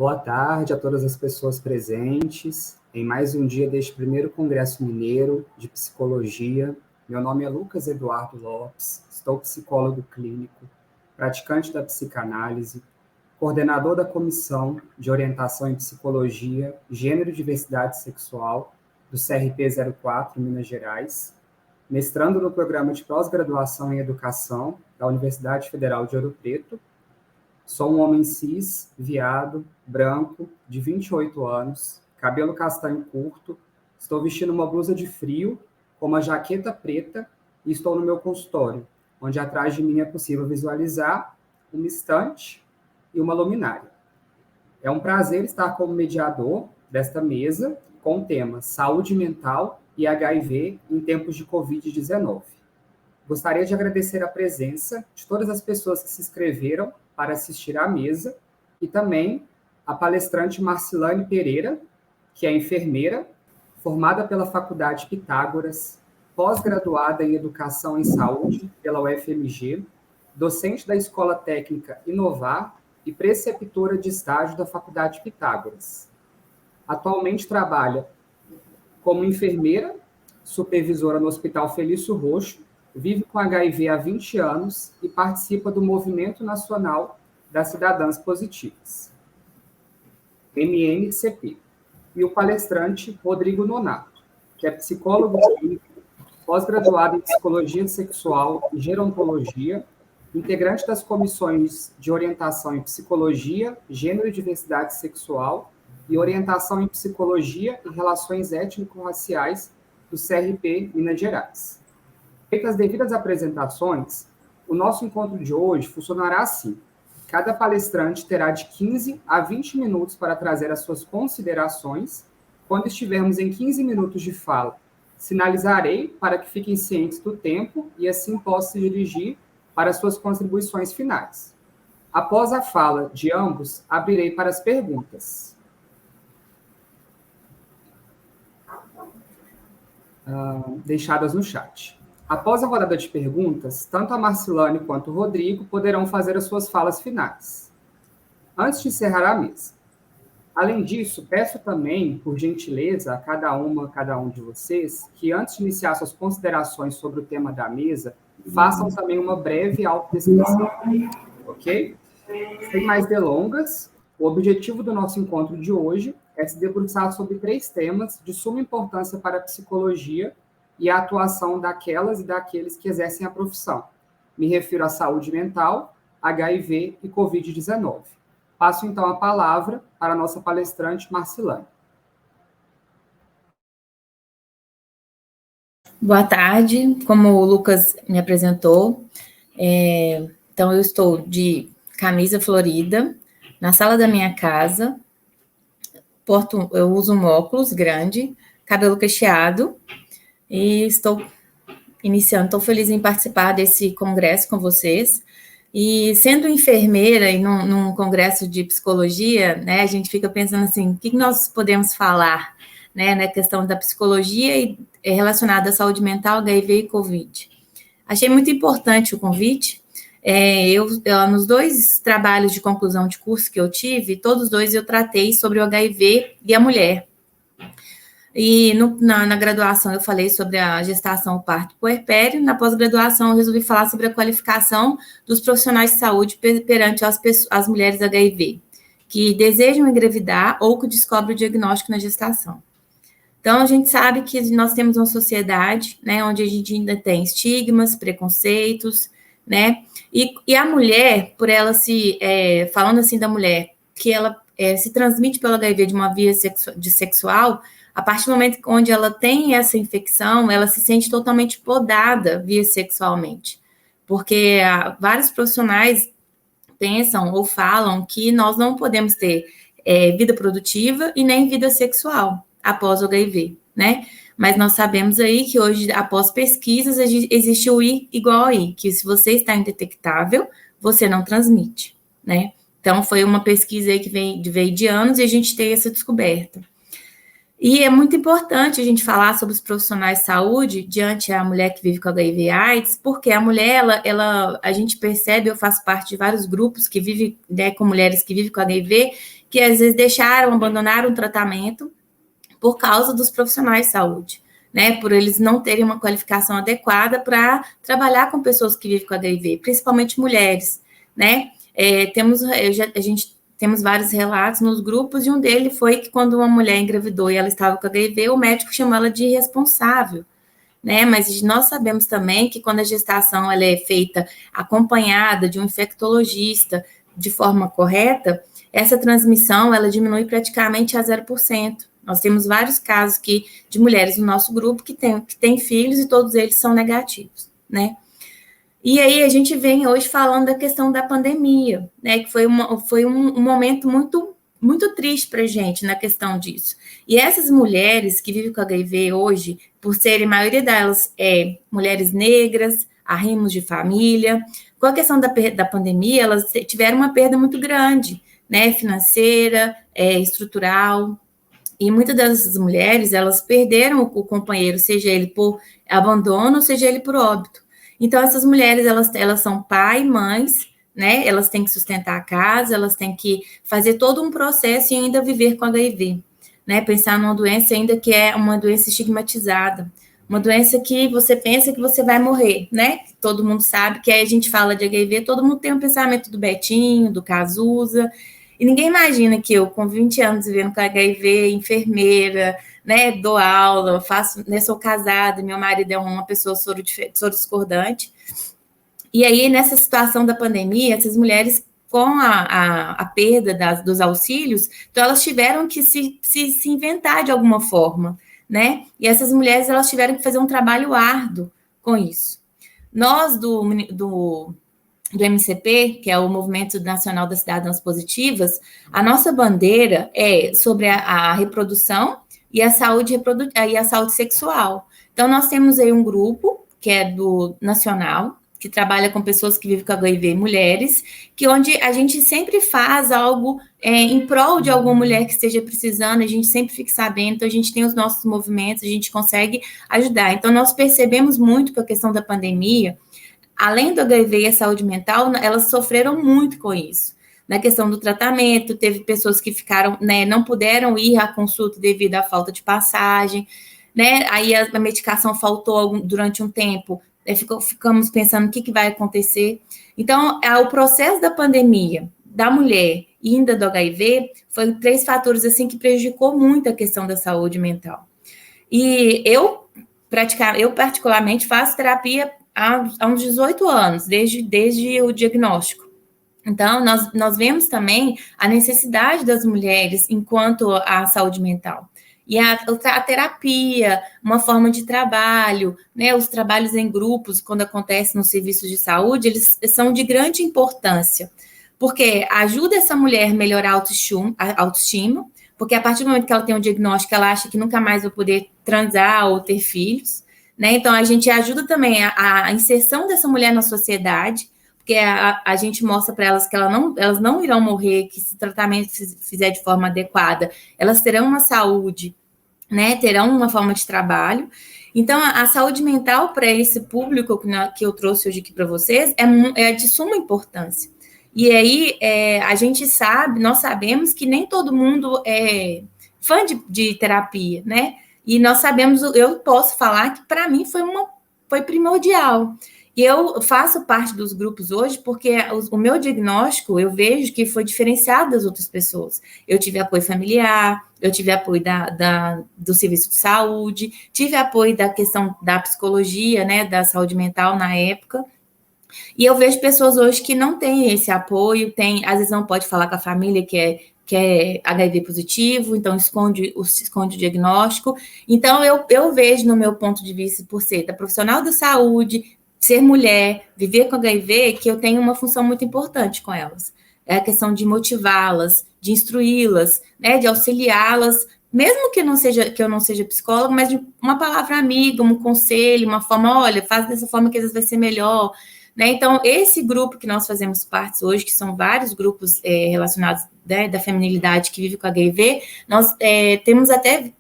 Boa tarde a todas as pessoas presentes em mais um dia deste primeiro Congresso Mineiro de Psicologia. Meu nome é Lucas Eduardo Lopes, sou psicólogo clínico, praticante da psicanálise, coordenador da Comissão de Orientação em Psicologia, Gênero e Diversidade Sexual do CRP 04, Minas Gerais, mestrando no Programa de Pós-Graduação em Educação da Universidade Federal de Ouro Preto. Sou um homem cis, viado, branco, de 28 anos, cabelo castanho curto, estou vestindo uma blusa de frio com uma jaqueta preta e estou no meu consultório, onde atrás de mim é possível visualizar uma estante e uma luminária. É um prazer estar como mediador desta mesa com o tema Saúde Mental e HIV em tempos de Covid-19. Gostaria de agradecer a presença de todas as pessoas que se inscreveram para assistir à mesa e também a palestrante Marcilane Pereira, que é enfermeira, formada pela Faculdade Pitágoras, pós-graduada em Educação em Saúde pela UFMG, docente da Escola Técnica Inovar e preceptora de estágio da Faculdade Pitágoras. Atualmente trabalha como enfermeira, supervisora no Hospital Felício Roxo, vive com HIV há 20 anos e participa do Movimento Nacional das Cidadãs Positivas, MNCP. E o palestrante Rodrigo Nonato, que é psicólogo clínico, pós-graduado em Psicologia Sexual e Gerontologia, integrante das comissões de orientação em Psicologia, Gênero e Diversidade Sexual e orientação em Psicologia e Relações Étnico-Raciais do CRP Minas Gerais. Feitas as devidas apresentações, o nosso encontro de hoje funcionará assim. Cada palestrante terá de 15 a 20 minutos para trazer as suas considerações. Quando estivermos em 15 minutos de fala, sinalizarei para que fiquem cientes do tempo e assim possam se dirigir para as suas contribuições finais. Após a fala de ambos, abrirei para as perguntas. Deixadas no chat. Após a rodada de perguntas, tanto a Marcilane quanto o Rodrigo poderão fazer as suas falas finais, antes de encerrar a mesa. Além disso, peço também, por gentileza, a cada um de vocês, que antes de iniciar suas considerações sobre o tema da mesa, façam também uma breve autodescrição, ok? Sem mais delongas, o objetivo do nosso encontro de hoje é se debruçar sobre 3 temas de suma importância para a psicologia e a atuação daquelas e daqueles que exercem a profissão. Me refiro à saúde mental, HIV e Covid-19. Passo, então, a palavra para a nossa palestrante, Marcilane. Boa tarde, como o Lucas me apresentou, então eu estou de camisa florida, na sala da minha casa, eu uso um óculos grande, cabelo cacheado, e estou feliz em participar desse congresso com vocês. E sendo enfermeira e num congresso de psicologia, né, a gente fica pensando assim, o que nós podemos falar, né, na questão da psicologia e relacionada à saúde mental, HIV e Covid. Achei muito importante o convite. Nos 2 trabalhos de conclusão de curso que eu tive, todos 2 eu tratei sobre o HIV e a mulher. E na graduação eu falei sobre a gestação, o parto e o puerpério. Na pós-graduação eu resolvi falar sobre a qualificação dos profissionais de saúde perante as mulheres HIV, que desejam engravidar ou que descobrem o diagnóstico na gestação. Então, a gente sabe que nós temos uma sociedade, né, onde a gente ainda tem estigmas, preconceitos, né, e a mulher, por ela falando assim da mulher, que ela se transmite pelo HIV de uma via sexual, a partir do momento onde ela tem essa infecção, ela se sente totalmente podada via sexualmente, porque vários profissionais pensam ou falam que nós não podemos ter vida produtiva e nem vida sexual após o HIV, né? Mas nós sabemos aí que hoje, após pesquisas, existe o I igual a I, que se você está indetectável, você não transmite, né? Então, foi uma pesquisa aí que veio de anos e a gente tem essa descoberta. E é muito importante a gente falar sobre os profissionais de saúde diante da mulher que vive com HIV e AIDS, porque a mulher, a gente percebe, eu faço parte de vários grupos que vivem, né, com mulheres que vivem com HIV, que às vezes abandonaram o tratamento por causa dos profissionais de saúde, né, por eles não terem uma qualificação adequada para trabalhar com pessoas que vivem com HIV, principalmente mulheres, né. A gente temos vários relatos nos grupos, e um deles foi que quando uma mulher engravidou e ela estava com HIV, o médico chamou ela de irresponsável, né? Mas nós sabemos também que quando a gestação ela é feita acompanhada de um infectologista de forma correta, essa transmissão ela diminui praticamente a 0%. Nós temos vários casos de mulheres no nosso grupo que têm filhos e todos eles são negativos, né? E aí a gente vem hoje falando da questão da pandemia, né? Que foi um momento muito, muito triste para a gente na questão disso. E essas mulheres que vivem com HIV hoje, por serem, a maioria delas, mulheres negras, arrimos de família, com a questão da pandemia, elas tiveram uma perda muito grande, né? Financeira, estrutural. E muitas dessas mulheres, elas perderam o companheiro, seja ele por abandono, seja ele por óbito. Então, essas mulheres, elas são pai, mães, né? Elas têm que sustentar a casa, elas têm que fazer todo um processo e ainda viver com HIV, né? Pensar numa doença ainda que é uma doença estigmatizada, uma doença que você pensa que você vai morrer, né? Todo mundo sabe que aí a gente fala de HIV, todo mundo tem um pensamento do Betinho, do Cazuza, e ninguém imagina que eu, com 20 anos vivendo com HIV, enfermeira, né, dou aula, sou casada, meu marido é uma pessoa soro discordante. E aí, nessa situação da pandemia, essas mulheres, com a perda dos auxílios, então elas tiveram que se inventar de alguma forma, né? E essas mulheres, elas tiveram que fazer um trabalho árduo com isso. Nós, do MCP, que é o Movimento Nacional das Cidadãs Positivas, a nossa bandeira é sobre a reprodução e a saúde sexual. Então, nós temos aí um grupo, que é do nacional, que trabalha com pessoas que vivem com HIV e mulheres, onde a gente sempre faz algo em prol de alguma mulher que esteja precisando, a gente sempre fica sabendo, então a gente tem os nossos movimentos, a gente consegue ajudar. Então, nós percebemos muito que a questão da pandemia, além do HIV e a saúde mental, elas sofreram muito com isso. Na questão do tratamento, teve pessoas que ficaram, né, não puderam ir à consulta devido à falta de passagem, né? Aí a medicação faltou durante um tempo, ficamos pensando o que vai acontecer. Então, o processo da pandemia, da mulher e ainda do HIV, foi 3 fatores assim que prejudicou muito a questão da saúde mental. E eu particularmente faço terapia há uns 18 anos, desde o diagnóstico. Então, nós vemos também a necessidade das mulheres enquanto à saúde mental. E a terapia, uma forma de trabalho, né, os trabalhos em grupos, quando acontece nos serviços de saúde, eles são de grande importância, porque ajuda essa mulher a melhorar a autoestima, porque a partir do momento que ela tem um diagnóstico, ela acha que nunca mais vai poder transar ou ter filhos, né? Então, a gente ajuda também a inserção dessa mulher na sociedade, porque a gente mostra para elas que elas não irão morrer, que se o tratamento fizer de forma adequada, elas terão uma saúde, né? Terão uma forma de trabalho. Então, a saúde mental para esse público que eu trouxe hoje aqui para vocês é de suma importância. E aí, nós sabemos que nem todo mundo é fã de terapia, né? E nós sabemos, eu posso falar que para mim foi primordial. E eu faço parte dos grupos hoje porque o meu diagnóstico, eu vejo que foi diferenciado das outras pessoas. Eu tive apoio familiar, eu tive apoio do serviço de saúde, tive apoio da questão da psicologia, né, da saúde mental na época. E eu vejo pessoas hoje que não têm esse apoio, às vezes não pode falar com a família que é HIV positivo, então esconde o diagnóstico. Então, eu vejo, no meu ponto de vista, por ser da profissional da saúde, ser mulher, viver com HIV, que eu tenho uma função muito importante com elas. É a questão de motivá-las, de instruí-las, né, de auxiliá-las, mesmo que eu não seja psicóloga, mas de uma palavra amiga, um conselho, uma forma, olha, faz dessa forma que às vezes vai ser melhor, né? Então, esse grupo que nós fazemos parte hoje, que são vários grupos relacionados, né, da feminilidade que vive com HIV, nós temos até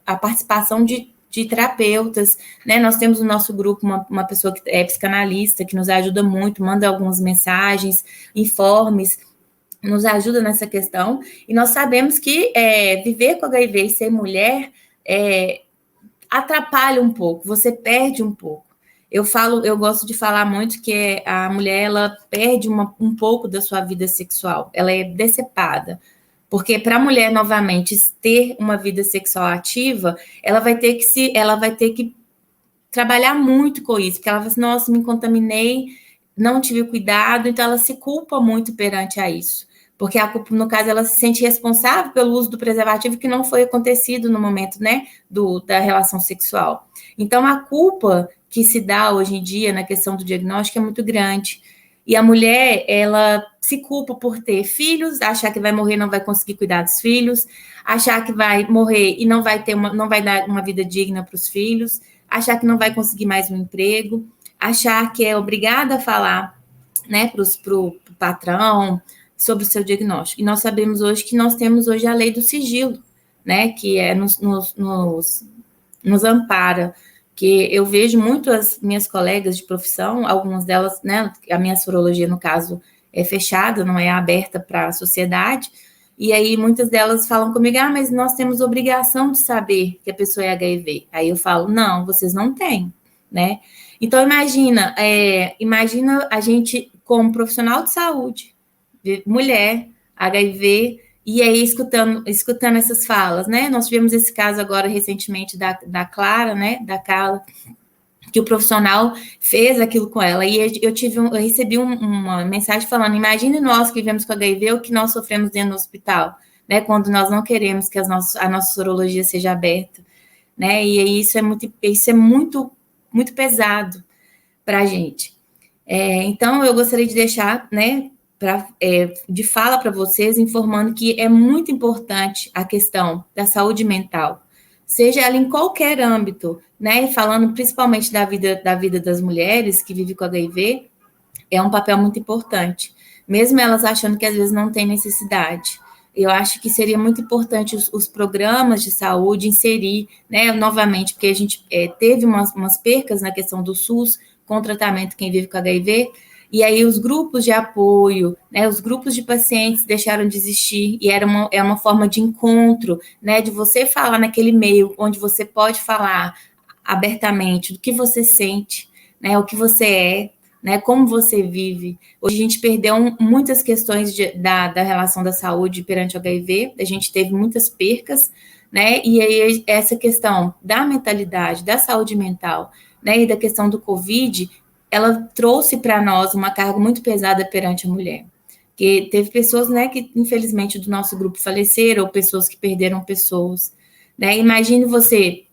a participação de terapeutas, né? Nós temos no nosso grupo uma pessoa que é psicanalista, que nos ajuda muito, manda algumas mensagens, informes, nos ajuda nessa questão, e nós sabemos que viver com HIV e ser mulher atrapalha um pouco, você perde um pouco. Eu gosto de falar muito que a mulher, ela perde um pouco da sua vida sexual, ela é decepada. Porque para a mulher, novamente, ter uma vida sexual ativa, ela vai ter que trabalhar muito com isso, porque ela fala assim, nossa, me contaminei, não tive cuidado, então ela se culpa muito perante a isso. Porque a culpa, no caso, ela se sente responsável pelo uso do preservativo que não foi acontecido no momento, né, da relação sexual. Então, a culpa que se dá hoje em dia na questão do diagnóstico é muito grande. E a mulher, ela se culpa por ter filhos, achar que vai morrer, não vai conseguir cuidar dos filhos, achar que vai morrer e não vai dar uma vida digna para os filhos, achar que não vai conseguir mais um emprego, achar que é obrigada a falar, né, para o patrão sobre o seu diagnóstico. E nós sabemos hoje que nós temos hoje a lei do sigilo, né, que nos ampara, que eu vejo muito as minhas colegas de profissão, algumas delas, né, a minha sorologia, no caso, é fechada, não é aberta para a sociedade, e aí muitas delas falam comigo, mas nós temos obrigação de saber que a pessoa é HIV. Aí eu falo, não, vocês não têm, né? Então imagina a gente como profissional de saúde, mulher, HIV, e aí escutando essas falas, né? Nós tivemos esse caso agora recentemente da Clara, né? Da Carla, que o profissional fez aquilo com ela. E eu recebi uma mensagem falando: imagine nós que vivemos com HIV o que nós sofremos dentro do hospital, né? Quando nós não queremos que a nossa sorologia seja aberta, né? E aí isso é muito, muito pesado para a gente. Então, eu gostaria de deixar, né, de fala para vocês, informando que é muito importante a questão da saúde mental, seja ela em qualquer âmbito, né, falando principalmente da vida das mulheres que vivem com HIV, é um papel muito importante, mesmo elas achando que às vezes não tem necessidade. Eu acho que seria muito importante os programas de saúde inserir, né, novamente, porque a gente teve umas percas na questão do SUS com tratamento quem vive com HIV, e aí os grupos de apoio, né, os grupos de pacientes deixaram de existir, e é uma forma de encontro, né, de você falar naquele meio onde você pode falar abertamente do que você sente, né, o que você é, né, como você vive. Hoje a gente perdeu muitas questões da relação da saúde perante o HIV, a gente teve muitas percas, né, e aí essa questão da mentalidade, da saúde mental, né, e da questão do Covid, ela trouxe para nós uma carga muito pesada perante a mulher. Que teve pessoas, né, que infelizmente do nosso grupo faleceram, ou pessoas que perderam pessoas, né. Imagine você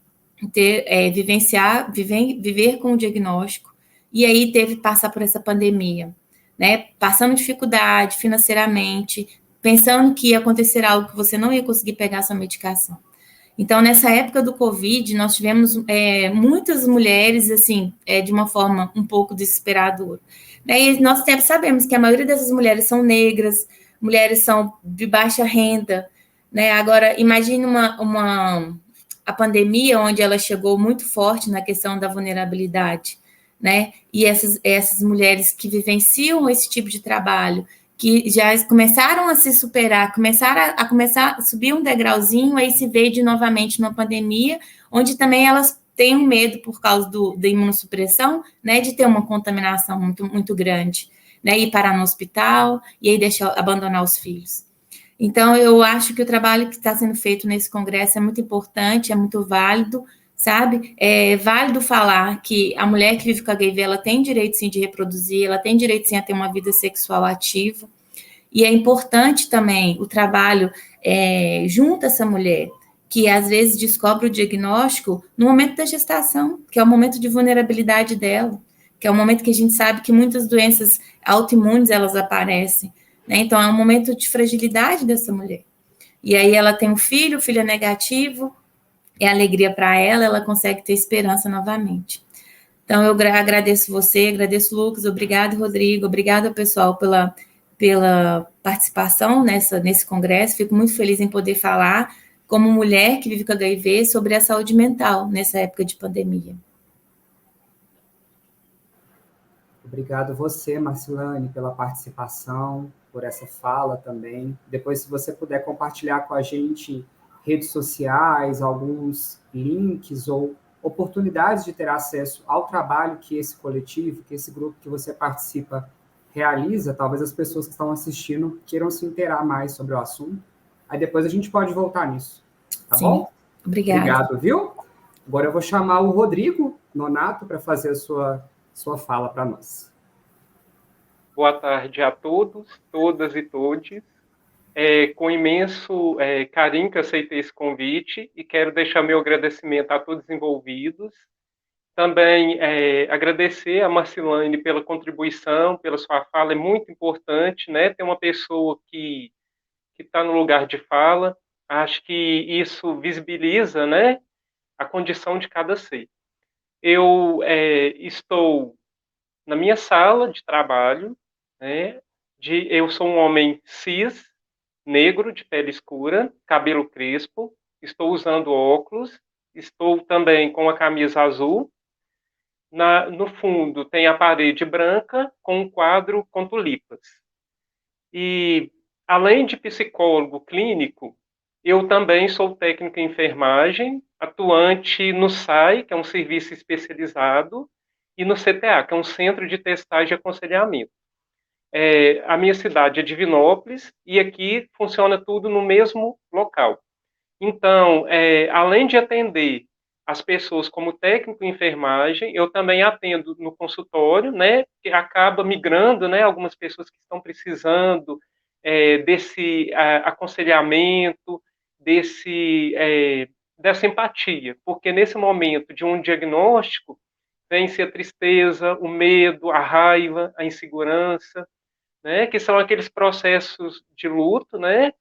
viver com o diagnóstico, e aí teve que passar por essa pandemia, né, passando dificuldade financeiramente, pensando que ia acontecer algo que você não ia conseguir pegar sua medicação. Então, nessa época do Covid, nós tivemos muitas mulheres, assim, de uma forma um pouco desesperadora. Né? E nós sabemos que a maioria dessas mulheres são negras, mulheres são de baixa renda, né? Agora, imagine a pandemia, onde ela chegou muito forte na questão da vulnerabilidade, né? E essas mulheres que vivenciam esse tipo de trabalho, que já começaram a se superar, começaram a subir um degrauzinho, aí se vê novamente numa pandemia, onde também elas têm um medo por causa da imunossupressão, né, de ter uma contaminação muito, muito grande, né, ir parar no hospital e aí abandonar os filhos. Então, eu acho que o trabalho que está sendo feito nesse congresso é muito importante, é muito válido, sabe? É válido falar que a mulher que vive com HIV, ela tem direito, sim, de reproduzir, ela tem direito, sim, a ter uma vida sexual ativa, e é importante também o trabalho junto a essa mulher, que às vezes descobre o diagnóstico no momento da gestação, que é o momento de vulnerabilidade dela, que é o momento que a gente sabe que muitas doenças autoimunes, elas aparecem, né? Então, é um momento de fragilidade dessa mulher. E aí ela tem o filho é negativo, é alegria para ela, ela consegue ter esperança novamente. Então, eu agradeço você, agradeço o Lucas, obrigado, Rodrigo, obrigado, pessoal, pela participação nesse congresso. Fico muito feliz em poder falar, como mulher que vive com HIV, sobre a saúde mental nessa época de pandemia. Obrigado você, Marcilane, pela participação, por essa fala também. Depois, se você puder compartilhar com a gente redes sociais, alguns links ou oportunidades de ter acesso ao trabalho que esse coletivo, que esse grupo que você participa realiza, talvez as pessoas que estão assistindo queiram se inteirar mais sobre o assunto. Aí depois a gente pode voltar nisso, tá Sim, bom? obrigada. Obrigado, viu? Agora eu vou chamar o Rodrigo Nonato para fazer a sua fala para nós. Boa tarde a todos, todas e todes. Com imenso carinho que aceitei esse convite e quero deixar meu agradecimento a todos os envolvidos. Também agradecer a Marcilane pela contribuição, pela sua fala, é muito importante, né? Ter uma pessoa que está no lugar de fala. Acho que isso visibiliza, né, a condição de cada ser. Eu estou na minha sala de trabalho, né? Eu sou um homem cis, negro, de pele escura, cabelo crespo, estou usando óculos, estou também com a camisa azul. No fundo tem a parede branca com um quadro com tulipas. E além de psicólogo clínico, eu também sou técnico em enfermagem, atuante no SAI, que é um serviço especializado, e no CTA, que é um centro de testagem e aconselhamento. A minha cidade é Divinópolis e aqui funciona tudo no mesmo local. Então, além de atender as pessoas como técnico em enfermagem, eu também atendo no consultório, né, que acaba migrando, né, algumas pessoas que estão precisando desse aconselhamento, dessa empatia, porque nesse momento de um diagnóstico, vem-se a tristeza, o medo, a raiva, a insegurança, né, que são aqueles processos de luto, né,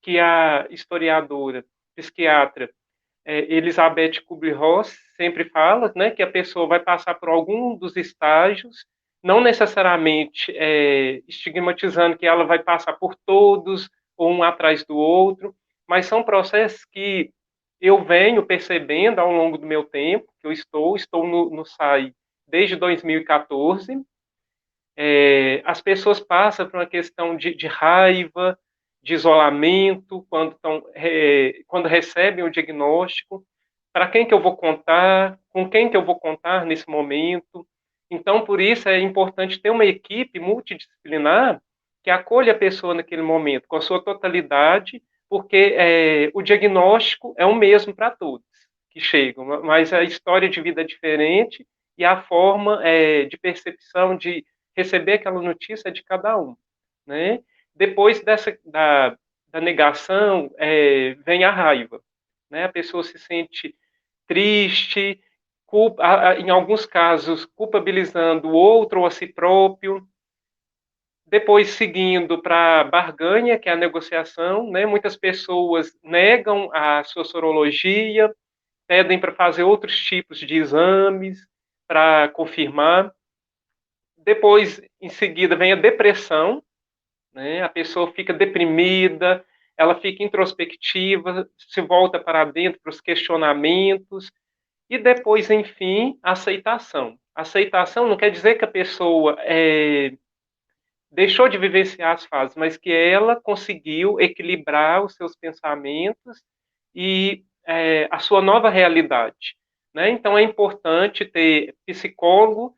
que a historiadora, psiquiatra Elizabeth Kubler-Ross sempre fala, né, que a pessoa vai passar por algum dos estágios, não necessariamente estigmatizando que ela vai passar por todos, ou um atrás do outro, mas são processos que eu venho percebendo ao longo do meu tempo, que eu estou no SAI desde 2014. As pessoas passam por uma questão de raiva, de isolamento, quando recebem o diagnóstico, para quem que eu vou contar, com quem que eu vou contar nesse momento. Então, por isso é importante ter uma equipe multidisciplinar que acolha a pessoa naquele momento, com a sua totalidade, porque o diagnóstico é o mesmo para todos que chegam, mas a história de vida é diferente e a forma de percepção, de receber aquela notícia de cada um, né? Depois da negação, vem a raiva, né? A pessoa se sente triste, em alguns casos, culpabilizando o outro ou a si próprio. Depois, seguindo para a barganha, que é a negociação, né? Muitas pessoas negam a sua sorologia, pedem para fazer outros tipos de exames para confirmar. Depois, em seguida, vem a depressão, né? A pessoa fica deprimida, ela fica introspectiva, se volta para dentro, para os questionamentos, e depois, enfim, a aceitação. Aceitação não quer dizer que a pessoa deixou de vivenciar as fases, mas que ela conseguiu equilibrar os seus pensamentos e a sua nova realidade, né? Então, é importante ter psicólogo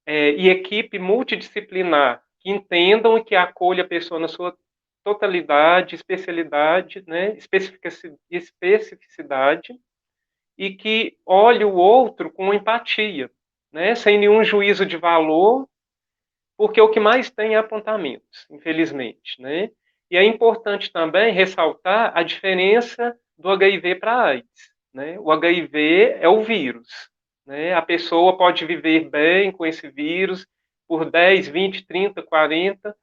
e equipe multidisciplinar que entendam e que acolha a pessoa na sua totalidade, especialidade, né, especificidade, e que olhe o outro com empatia, né, sem nenhum juízo de valor, porque o que mais tem é apontamentos, infelizmente, né? E é importante também ressaltar a diferença do HIV para a AIDS, né? O HIV é o vírus, né? A pessoa pode viver bem com esse vírus por 10, 20, 30, 40,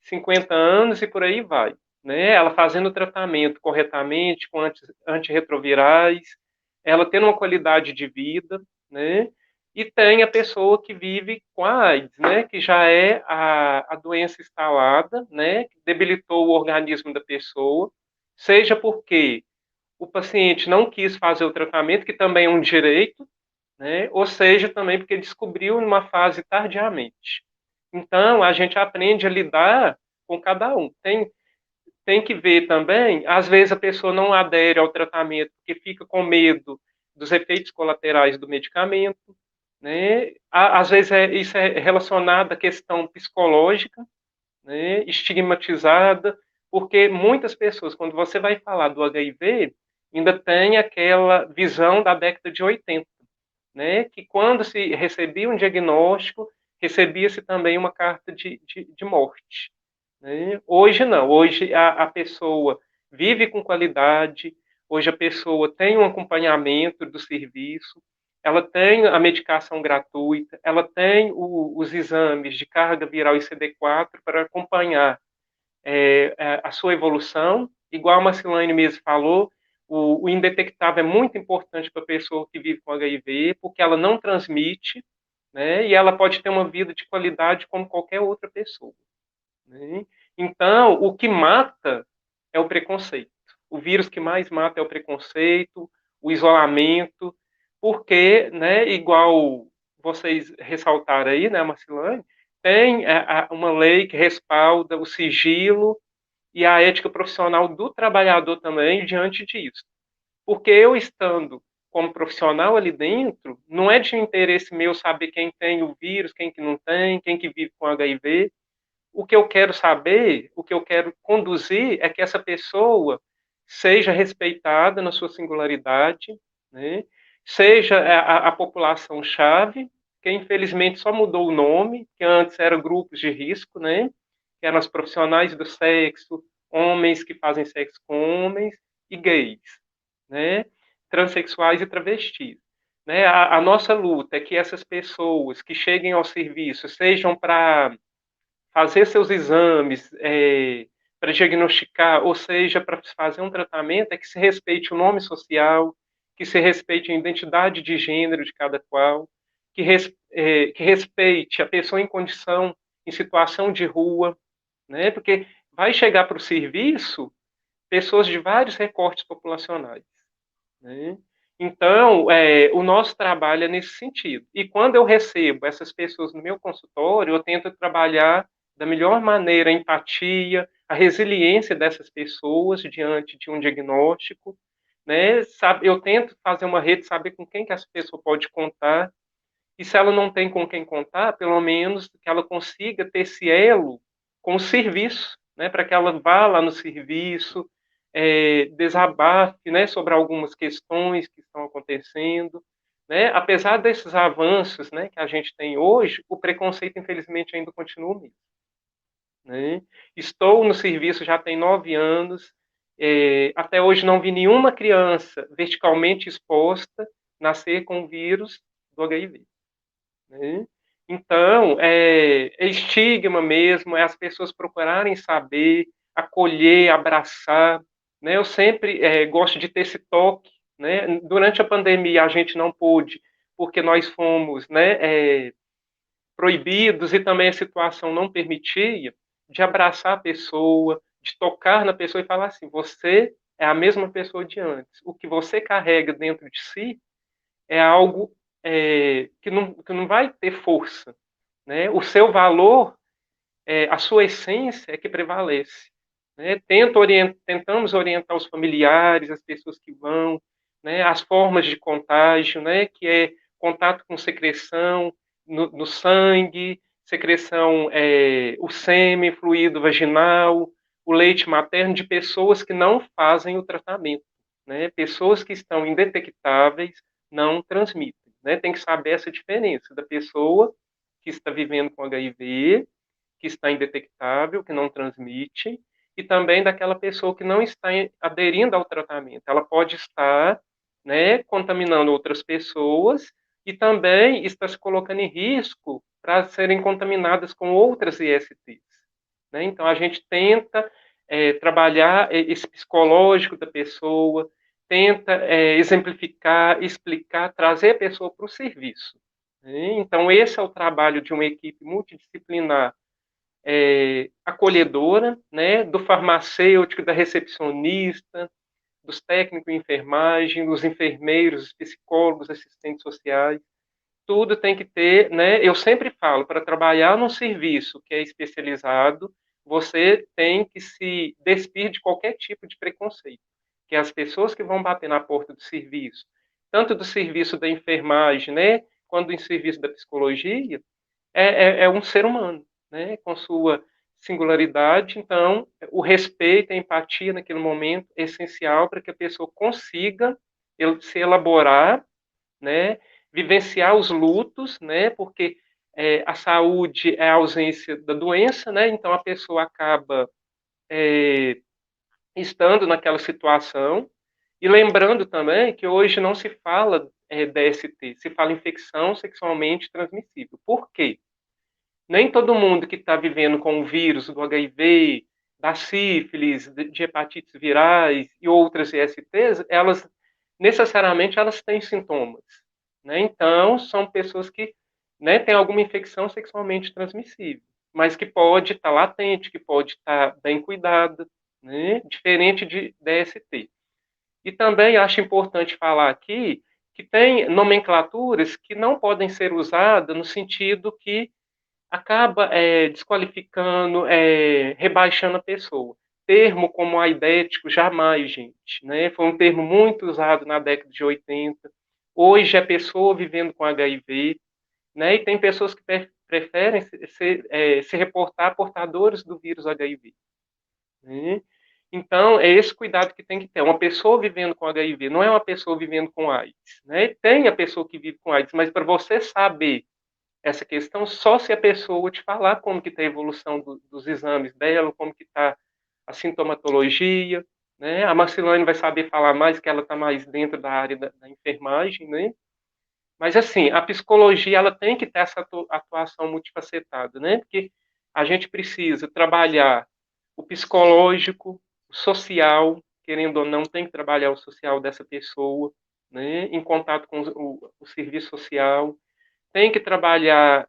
50 anos e por aí vai, né? Ela fazendo o tratamento corretamente com antirretrovirais, ela tendo uma qualidade de vida, né? E tem a pessoa que vive com a AIDS, né? Que já é a doença instalada, né? Que debilitou o organismo da pessoa, seja porque o paciente não quis fazer o tratamento, que também é um direito, né? Ou seja, também porque descobriu numa fase tardiamente. Então, a gente aprende a lidar com cada um. Tem que ver também, às vezes a pessoa não adere ao tratamento porque fica com medo dos efeitos colaterais do medicamento, né? Às vezes isso é relacionado à questão psicológica, né? Estigmatizada, porque muitas pessoas, quando você vai falar do HIV, ainda tem aquela visão da década de 80, né? Que quando se recebia um diagnóstico, recebia-se também uma carta de morte. Né? Hoje não, hoje a pessoa vive com qualidade, hoje a pessoa tem um acompanhamento do serviço, ela tem a medicação gratuita, ela tem os exames de carga viral e CD4 para acompanhar a sua evolução. Igual a Marcilane mesmo falou, o indetectável é muito importante para a pessoa que vive com HIV, porque ela não transmite, né, e ela pode ter uma vida de qualidade como qualquer outra pessoa. Né? Então, o que mata é o preconceito. O vírus que mais mata é o preconceito, o isolamento, porque, né, igual vocês ressaltaram aí, né, Marcilane, tem uma lei que respalda o sigilo e a ética profissional do trabalhador também diante disso. Porque eu estando como profissional ali dentro, não é de interesse meu saber quem tem o vírus, quem que não tem, quem que vive com HIV. O que eu quero saber, o que eu quero conduzir é que essa pessoa seja respeitada na sua singularidade, né? Seja a população-chave, que infelizmente só mudou o nome, que antes eram grupos de risco, né? Que eram os profissionais do sexo, homens que fazem sexo com homens e gays, né? Transexuais e travestis. Né? A nossa luta é que essas pessoas que cheguem ao serviço sejam para fazer seus exames, para diagnosticar, ou seja, para fazer um tratamento, é que se respeite o nome social, que se respeite a identidade de gênero de cada qual, que respeite a pessoa em condição, em situação de rua, né? Porque vai chegar para o serviço pessoas de vários recortes populacionais, né? Então, o nosso trabalho é nesse sentido. E quando eu recebo essas pessoas no meu consultório, eu tento trabalhar da melhor maneira a empatia, a resiliência dessas pessoas diante de um diagnóstico, né? Eu tento fazer uma rede, saber com quem que essa pessoa pode contar, e se ela não tem com quem contar, pelo menos que ela consiga ter esse elo com o serviço, né? Para que ela vá lá no serviço, desabafe, né, sobre algumas questões que estão acontecendo, né? Apesar desses avanços, né, que a gente tem hoje, o preconceito infelizmente ainda continua o mesmo, né? Estou no serviço já tem 9 anos, até hoje não vi nenhuma criança verticalmente exposta nascer com o vírus do HIV. Né? Então, é estigma mesmo, é as pessoas procurarem saber, acolher, abraçar. Né? Eu sempre gosto de ter esse toque. Né? Durante a pandemia, a gente não pôde, porque nós fomos, né, proibidos e também a situação não permitia, de abraçar a pessoa, de tocar na pessoa e falar assim: você é a mesma pessoa de antes. O que você carrega dentro de si é algo que não vai ter força. Né? O seu valor, a sua essência é que prevalece. Né? Tentamos orientar os familiares, as pessoas que vão, né? As formas de contágio, né? Que é contato com secreção no sangue, secreção, o sêmen, fluido vaginal, o leite materno de pessoas que não fazem o tratamento. Né? Pessoas que estão indetectáveis não transmitem. Né? Tem que saber essa diferença da pessoa que está vivendo com HIV, que está indetectável, que não transmite, e também daquela pessoa que não está aderindo ao tratamento. Ela pode estar, né, contaminando outras pessoas e também está se colocando em risco para serem contaminadas com outras ISTs. Né? Então, a gente tenta trabalhar esse psicológico da pessoa, tenta exemplificar, explicar, trazer a pessoa para o serviço. Né? Então, esse é o trabalho de uma equipe multidisciplinar acolhedora, né? Do farmacêutico, da recepcionista, dos técnicos de enfermagem, dos enfermeiros, dos psicólogos, assistentes sociais, tudo tem que ter, né? Eu sempre falo, para trabalhar num serviço que é especializado, você tem que se despir de qualquer tipo de preconceito. Que as pessoas que vão bater na porta do serviço, tanto do serviço da enfermagem, né, quanto do serviço da psicologia, é um ser humano, né, com sua singularidade. Então, o respeito, a empatia naquele momento é essencial para que a pessoa consiga se elaborar, né, vivenciar os lutos, né, porque a saúde é a ausência da doença, né, então a pessoa acaba estando naquela situação. E lembrando também que hoje não se fala DST, se fala infecção sexualmente transmissível. Por quê? Nem todo mundo que está vivendo com o vírus do HIV, da sífilis, de hepatites virais e outras ISTs, elas necessariamente elas têm sintomas, né? Então, são pessoas que, né, têm alguma infecção sexualmente transmissível, mas que pode estar latente, que pode estar bem cuidada, né? Diferente de DST. E também acho importante falar aqui que tem nomenclaturas que não podem ser usadas no sentido que acaba desqualificando, rebaixando a pessoa. Termo como aidético, jamais, gente. Né? Foi um termo muito usado na década de 80. Hoje é pessoa vivendo com HIV, né? E tem pessoas que preferem se reportar portadores do vírus HIV. Né? Então, é esse cuidado que tem que ter. Uma pessoa vivendo com HIV não é uma pessoa vivendo com AIDS. Né? Tem a pessoa que vive com AIDS, mas para você saber essa questão só se a pessoa te falar como que está a evolução dos exames dela, como que está a sintomatologia, né? A Marcelane vai saber falar mais, que ela está mais dentro da área da enfermagem, né? Mas, assim, a psicologia, ela tem que ter essa atuação multifacetada, né? Porque a gente precisa trabalhar o psicológico, o social, querendo ou não, tem que trabalhar o social dessa pessoa, né? Em contato com o serviço social, tem que trabalhar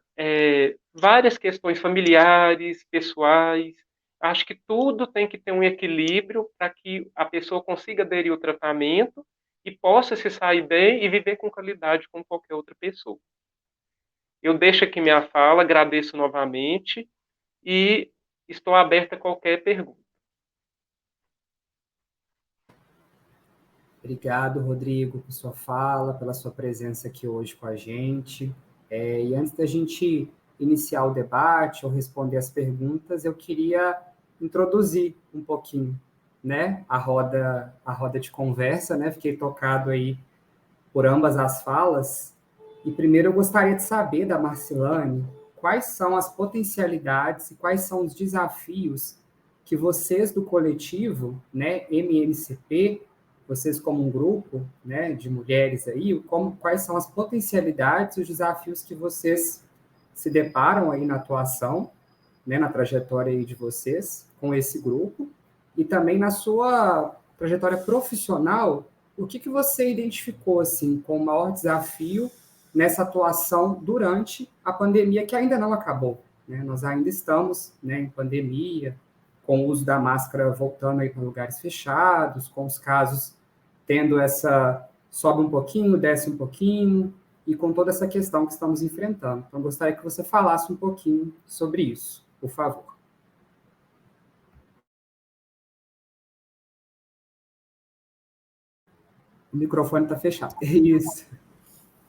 várias questões familiares, pessoais. Acho que tudo tem que ter um equilíbrio para que a pessoa consiga aderir ao tratamento e possa se sair bem e viver com qualidade como qualquer outra pessoa. Eu deixo aqui minha fala, agradeço novamente e estou aberta a qualquer pergunta. Obrigado, Rodrigo, por sua fala, pela sua presença aqui hoje com a gente. E antes da gente iniciar o debate ou responder as perguntas, eu queria introduzir um pouquinho, né, a roda de conversa, né? Fiquei tocado aí por ambas as falas. E primeiro eu gostaria de saber da Marcelane quais são as potencialidades e quais são os desafios que vocês do coletivo, né, MNCP, vocês como um grupo, né, de mulheres aí, quais são as potencialidades e os desafios que vocês se deparam aí na atuação, né, na trajetória aí de vocês com esse grupo e também na sua trajetória profissional, o que você identificou assim como o maior desafio nessa atuação durante a pandemia que ainda não acabou, né? Nós ainda estamos, né, em pandemia, com o uso da máscara voltando aí para lugares fechados, com os casos tendo essa sobe um pouquinho, desce um pouquinho, e com toda essa questão que estamos enfrentando. Então, gostaria que você falasse um pouquinho sobre isso, por favor. O microfone está fechado. É isso.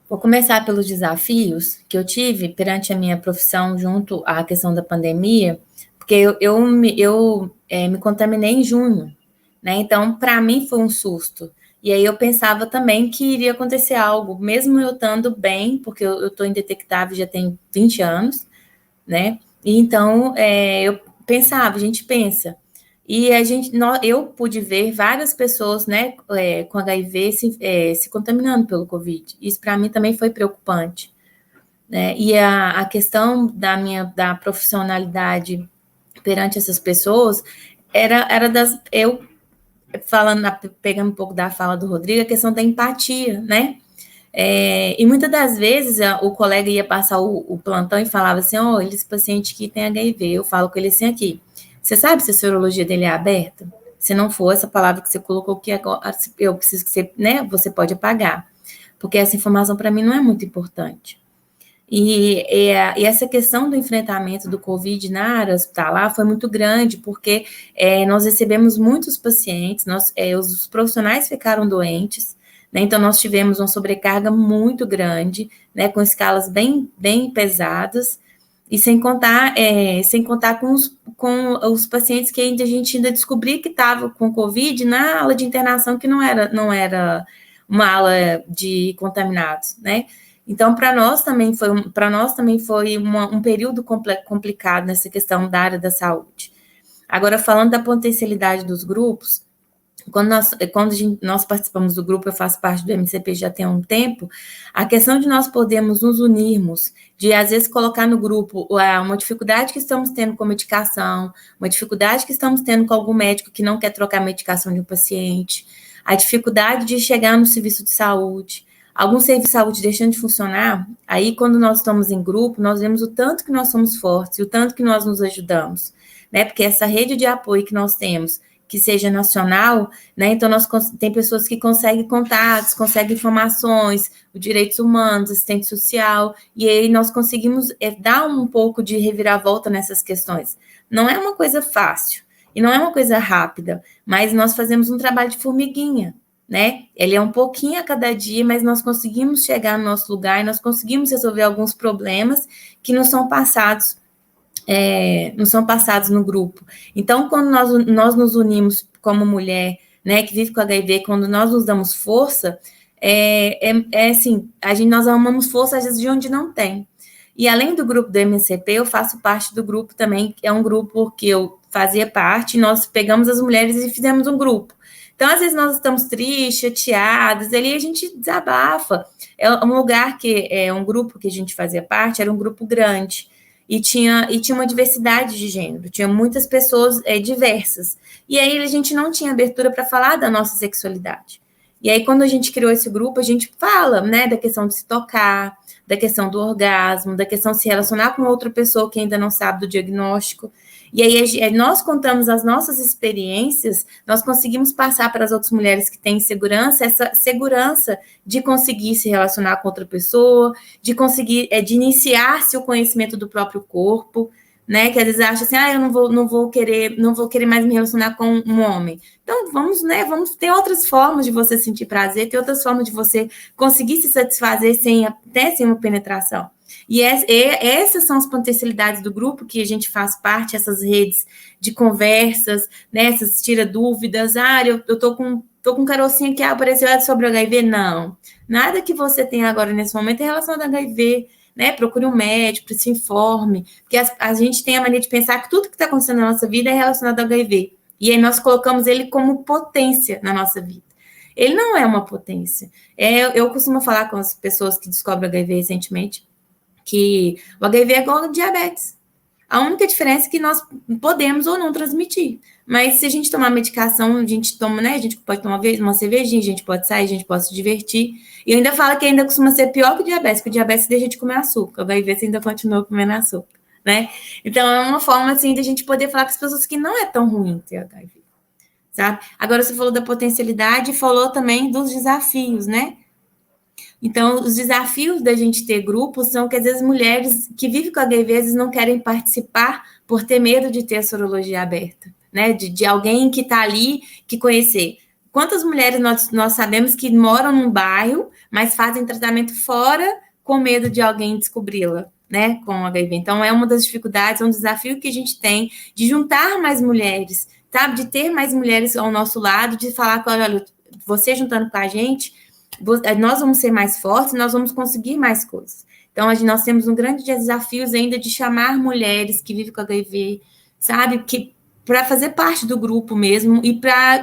Vou começar pelos desafios que eu tive perante a minha profissão junto à questão da pandemia, porque eu me contaminei em junho, né? Então, para mim foi um susto. E aí eu pensava também que iria acontecer algo, mesmo eu estando bem, porque eu estou indetectável já tem 20 anos, né? E então eu pensava, a gente pensa. E eu pude ver várias pessoas, né, com HIV se contaminando pelo Covid. Isso para mim também foi preocupante, né? E a questão da profissionalidade perante essas pessoas era eu falando, pegando um pouco da fala do Rodrigo, a questão da empatia, né? E muitas das vezes o colega ia passar o plantão e falava assim, esse paciente aqui tem HIV, eu falo com ele assim aqui, você sabe se a sorologia dele é aberta? Se não for essa palavra que você colocou aqui agora, eu preciso que você, né, você pode apagar, porque essa informação para mim não é muito importante, E essa questão do enfrentamento do Covid na área hospitalar foi muito grande, porque nós recebemos muitos pacientes, os profissionais ficaram doentes, né, então nós tivemos uma sobrecarga muito grande, né, com escalas bem, bem pesadas, e sem contar com os pacientes que a gente ainda descobria que estavam com Covid na ala de internação, que não era uma ala de contaminados, né? Então, para nós também foi um período complicado nessa questão da área da saúde. Agora, falando da potencialidade dos grupos, quando nós participamos do grupo, eu faço parte do MCP já tem um tempo, a questão de nós podermos nos unirmos, de às vezes colocar no grupo uma dificuldade que estamos tendo com medicação, uma dificuldade que estamos tendo com algum médico que não quer trocar a medicação de um paciente, a dificuldade de chegar no serviço de saúde, algum serviço de saúde deixando de funcionar, aí quando nós estamos em grupo, nós vemos o tanto que nós somos fortes e o tanto que nós nos ajudamos, né? Porque essa rede de apoio que nós temos, que seja nacional, né? Então, tem pessoas que conseguem contatos, conseguem informações, os direitos humanos, assistente social, e aí nós conseguimos dar um pouco de reviravolta nessas questões. Não é uma coisa fácil, e não é uma coisa rápida, mas nós fazemos um trabalho de formiguinha, né? Ele é um pouquinho a cada dia, mas nós conseguimos chegar no nosso lugar e nós conseguimos resolver alguns problemas que não são passados no grupo. Então, quando nós nos unimos como mulher, né, que vive com HIV, quando nós nos damos força, assim, nós amamos força às vezes de onde não tem. E além do grupo do MCP, eu faço parte do grupo também, que é um grupo que eu fazia parte, nós pegamos as mulheres e fizemos um grupo. Então, às vezes, nós estamos tristes, chateadas, ali a gente desabafa. É um lugar um grupo que a gente fazia parte, era um grupo grande, e tinha uma diversidade de gênero, tinha muitas pessoas diversas. E aí a gente não tinha abertura para falar da nossa sexualidade. E aí, quando a gente criou esse grupo, a gente fala, né, da questão de se tocar, da questão do orgasmo, da questão de se relacionar com outra pessoa que ainda não sabe do diagnóstico. E aí nós contamos as nossas experiências, nós conseguimos passar para as outras mulheres que têm segurança, essa segurança de conseguir se relacionar com outra pessoa, de conseguir, de iniciar-se o conhecimento do próprio corpo, né? Que às vezes acha assim, eu não vou querer mais me relacionar com um homem. Então, vamos ter outras formas de você sentir prazer, ter outras formas de você conseguir se satisfazer sem uma penetração. E essas são as potencialidades do grupo que a gente faz parte, essas redes de conversas, né, essas tira dúvidas. Eu tô com um carocinho que apareceu sobre o HIV. Não, nada que você tem agora nesse momento é relacionado ao HIV, né? Procure um médico, se informe, porque a gente tem a mania de pensar que tudo que está acontecendo na nossa vida é relacionado ao HIV. E aí nós colocamos ele como potência na nossa vida. Ele não é uma potência. Eu costumo falar com as pessoas que descobrem HIV recentemente, que o HIV é igual ao diabetes. A única diferença é que nós podemos ou não transmitir. Mas se a gente tomar medicação, a gente toma, né? A gente pode tomar uma cervejinha, a gente pode sair, a gente pode se divertir. E ainda fala que ainda costuma ser pior que o diabetes, porque o diabetes deixa de comer açúcar. O HIV você ainda continua comendo açúcar, né? Então é uma forma, assim, de a gente poder falar com as pessoas que não é tão ruim ter HIV, sabe? Agora você falou da potencialidade e falou também dos desafios, né? Então, os desafios da gente ter grupos são que, às vezes, mulheres que vivem com HIV, às vezes, não querem participar por ter medo de ter a sorologia aberta, né? De alguém que está ali, que conhecer. Quantas mulheres nós sabemos que moram num bairro, mas fazem tratamento fora com medo de alguém descobri-la, né? Com HIV. Então, é uma das dificuldades, é um desafio que a gente tem de juntar mais mulheres, sabe? De ter mais mulheres ao nosso lado, de falar, olha, você juntando com a gente, nós vamos ser mais fortes, nós vamos conseguir mais coisas. Então, nós temos um grande desafio ainda de chamar mulheres que vivem com HIV, sabe, que para fazer parte do grupo mesmo,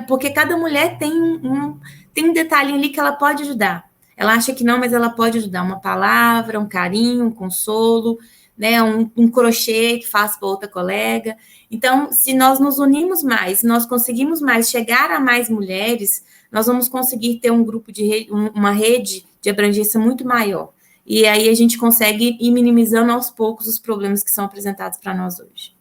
porque cada mulher tem um detalhinho ali que ela pode ajudar. Ela acha que não, mas ela pode ajudar. Uma palavra, um carinho, um consolo, né, um crochê que faz para outra colega. Então, se nós nos unimos mais, se nós conseguimos mais chegar a mais mulheres, nós vamos conseguir ter um grupo uma rede de abrangência muito maior. E aí a gente consegue ir minimizando aos poucos os problemas que são apresentados para nós hoje.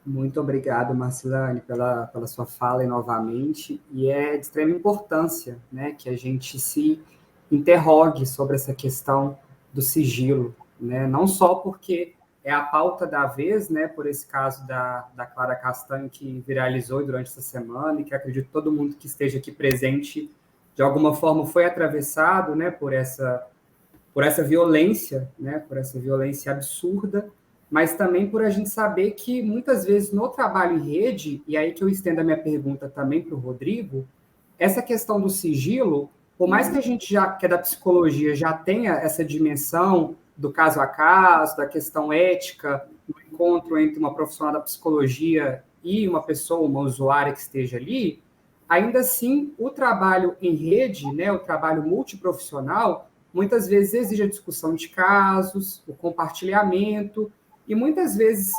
Muito obrigado, Marcilane, pela sua fala novamente. E é de extrema importância, né, que a gente se interrogue sobre essa questão do sigilo, né? Não só porque é a pauta da vez, né, por esse caso da Clara Castanho, que viralizou durante essa semana, e que acredito que todo mundo que esteja aqui presente, de alguma forma, foi atravessado, né, por essa violência, né, por essa violência absurda, mas também por a gente saber que, muitas vezes, no trabalho em rede, e aí que eu estendo a minha pergunta também para o Rodrigo, essa questão do sigilo, por mais que a gente que é da psicologia, já tenha essa dimensão do caso a caso, da questão ética, do encontro entre uma profissional da psicologia e uma pessoa, uma usuária que esteja ali, ainda assim, o trabalho em rede, né, o trabalho multiprofissional, muitas vezes exige a discussão de casos, o compartilhamento, e muitas vezes,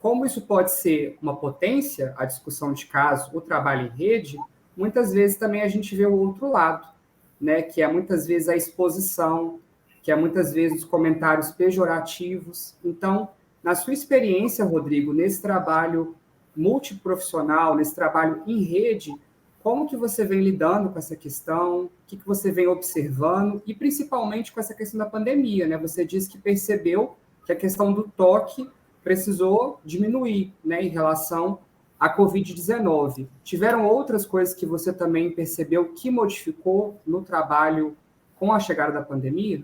como isso pode ser uma potência, a discussão de casos, o trabalho em rede, muitas vezes também a gente vê o outro lado, né, que é muitas vezes a exposição, que é muitas vezes os comentários pejorativos. Então, na sua experiência, Rodrigo, nesse trabalho multiprofissional, nesse trabalho em rede, como que você vem lidando com essa questão? O que você vem observando? E principalmente com essa questão da pandemia, né? Você disse que percebeu que a questão do toque precisou diminuir, né, em relação à Covid-19. Tiveram outras coisas que você também percebeu que modificou no trabalho com a chegada da pandemia?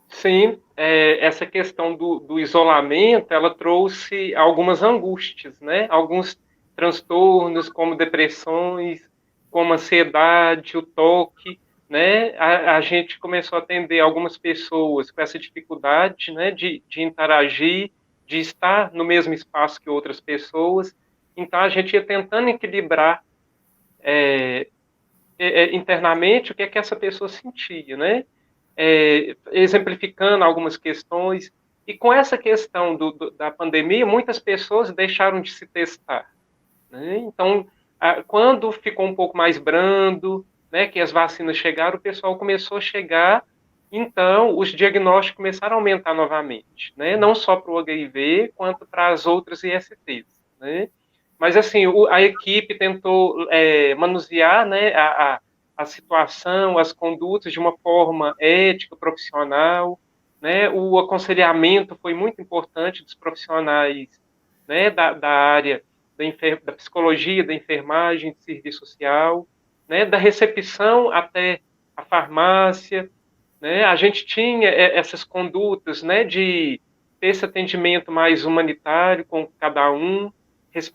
Sim, essa questão do isolamento, ela trouxe algumas angústias, né? Alguns transtornos, como depressões, como ansiedade, o toque, né? A gente começou a atender algumas pessoas com essa dificuldade, né? De interagir, de estar no mesmo espaço que outras pessoas. Então, a gente ia tentando equilibrar internamente o que é que essa pessoa sentia, né? Exemplificando algumas questões. E com essa questão da pandemia, muitas pessoas deixaram de se testar, né? Então, quando ficou um pouco mais brando, né, que as vacinas chegaram, o pessoal começou a chegar, então os diagnósticos começaram a aumentar novamente, né? Não só para o HIV, quanto para as outras ISTs, né? Mas, assim, a equipe tentou manusear, né, a situação, as condutas de uma forma ética, profissional, né? O aconselhamento foi muito importante dos profissionais, né, da área da psicologia, da enfermagem, de serviço social, né, da recepção até a farmácia, né? A gente tinha essas condutas, né, de ter esse atendimento mais humanitário com cada um,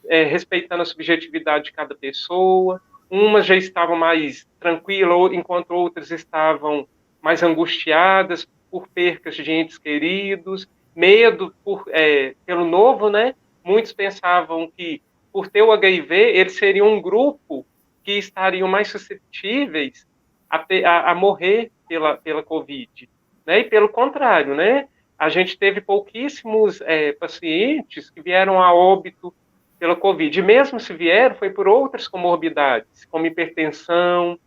respeitando a subjetividade de cada pessoa. Umas já estavam mais tranquilas, enquanto outras estavam mais angustiadas por percas de entes queridos, medo pelo novo, né? Muitos pensavam que, por ter o HIV, eles seriam um grupo que estariam mais suscetíveis a morrer pela Covid, né? E pelo contrário, né? A gente teve pouquíssimos pacientes que vieram a óbito pela Covid. E mesmo se vieram, foi por outras comorbidades, como hipertensão,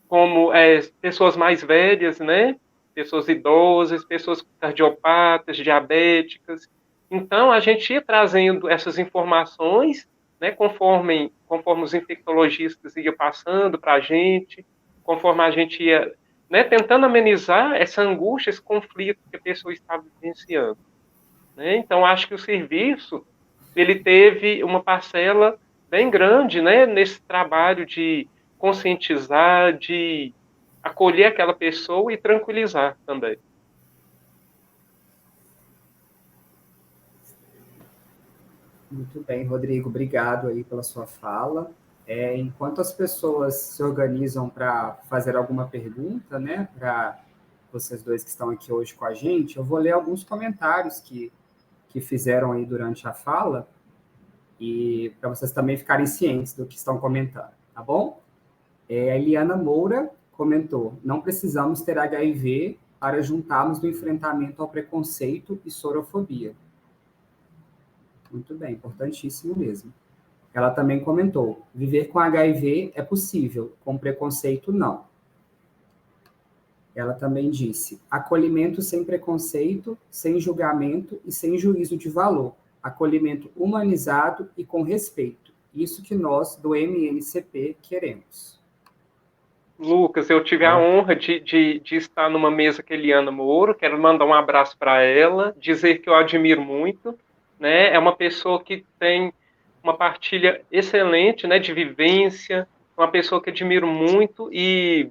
como pessoas mais velhas, né? Pessoas idosas, pessoas cardiopatas, diabéticas. Então, a gente ia trazendo essas informações, né, conforme os infectologistas iam passando para a gente, conforme a gente ia, né, tentando amenizar essa angústia, esse conflito que a pessoa estava vivenciando, né? Então, acho que o serviço ele teve uma parcela bem grande, né, nesse trabalho de conscientizar, de acolher aquela pessoa e tranquilizar também. Muito bem, Rodrigo, obrigado aí pela sua fala. Enquanto as pessoas se organizam para fazer alguma pergunta, né, para vocês dois que estão aqui hoje com a gente, eu vou ler alguns comentários que fizeram aí durante a fala, e para vocês também ficarem cientes do que estão comentando, tá bom? A Eliana Moura comentou: não precisamos ter HIV para juntarmos no enfrentamento ao preconceito e sorofobia. Muito bem, importantíssimo mesmo. Ela também comentou: viver com HIV é possível, com preconceito não. Ela também disse: acolhimento sem preconceito, sem julgamento e sem juízo de valor. Acolhimento humanizado e com respeito. Isso que nós, do MNCP, queremos. Lucas, eu tive a honra de estar numa mesa com a Eliana Moura, quero mandar um abraço para ela, dizer que eu admiro muito, né? É uma pessoa que tem uma partilha excelente, né, de vivência, uma pessoa que admiro muito e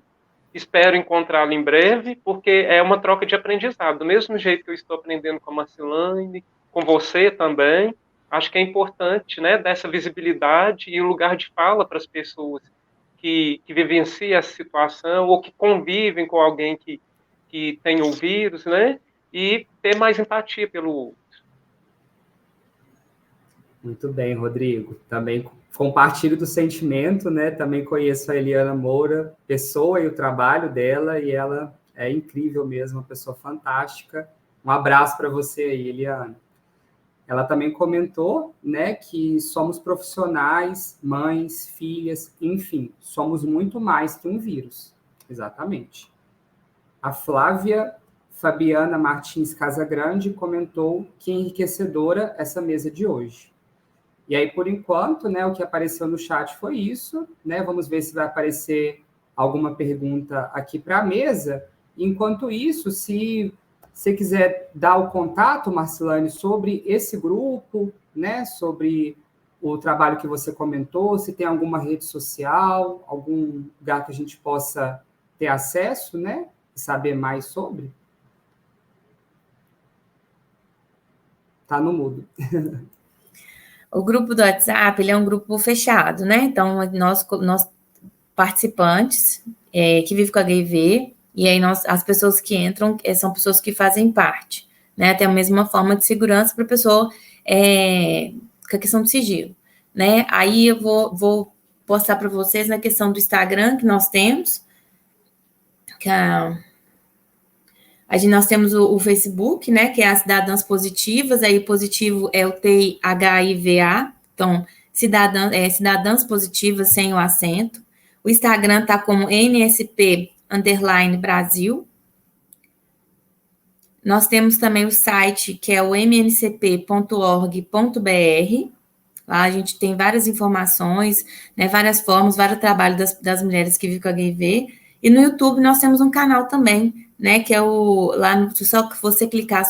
espero encontrá-la em breve, porque é uma troca de aprendizado. Do mesmo jeito que eu estou aprendendo com a Marcelane, com você também, acho que é importante, né, dessa visibilidade e o lugar de fala para as pessoas que vivenciam essa situação ou que convivem com alguém que tem o vírus, né, e ter mais empatia pelo outro. Muito bem, Rodrigo. Também compartilho do sentimento, né? Também conheço a Eliana Moura, pessoa e o trabalho dela, e ela é incrível mesmo, uma pessoa fantástica. Um abraço para você aí, Eliana. Ela também comentou, né, que somos profissionais, mães, filhas, enfim, somos muito mais que um vírus. Exatamente. A Flávia Fabiana Martins Casagrande comentou que enriquecedora essa mesa de hoje. E aí, por enquanto, né, o que apareceu no chat foi isso, né? Vamos ver se vai aparecer alguma pergunta aqui para a mesa. Enquanto isso, se você quiser dar o contato, Marcelane, sobre esse grupo, né, sobre o trabalho que você comentou, se tem alguma rede social, algum lugar que a gente possa ter acesso, né, e saber mais sobre. Tá no mudo. O grupo do WhatsApp, ele é um grupo fechado, né? Então, nós participantes que vivem com HIV, e aí as pessoas que entram são pessoas que fazem parte, né? Tem a mesma forma de segurança para a pessoa com a questão do sigilo, né? Aí eu vou postar para vocês na questão do Instagram que nós temos, nós temos o Facebook, né, que é as Cidadãs Positivas, aí positivo é o THIVA, então, Cidadãs Positivas sem o acento. O Instagram está como NSP_Brasil. Nós temos também o site, que é o mncp.org.br. Lá a gente tem várias informações, né, várias formas, vários trabalhos das mulheres que vivem com HIV. E no YouTube nós temos um canal também, né, que é só que você clicar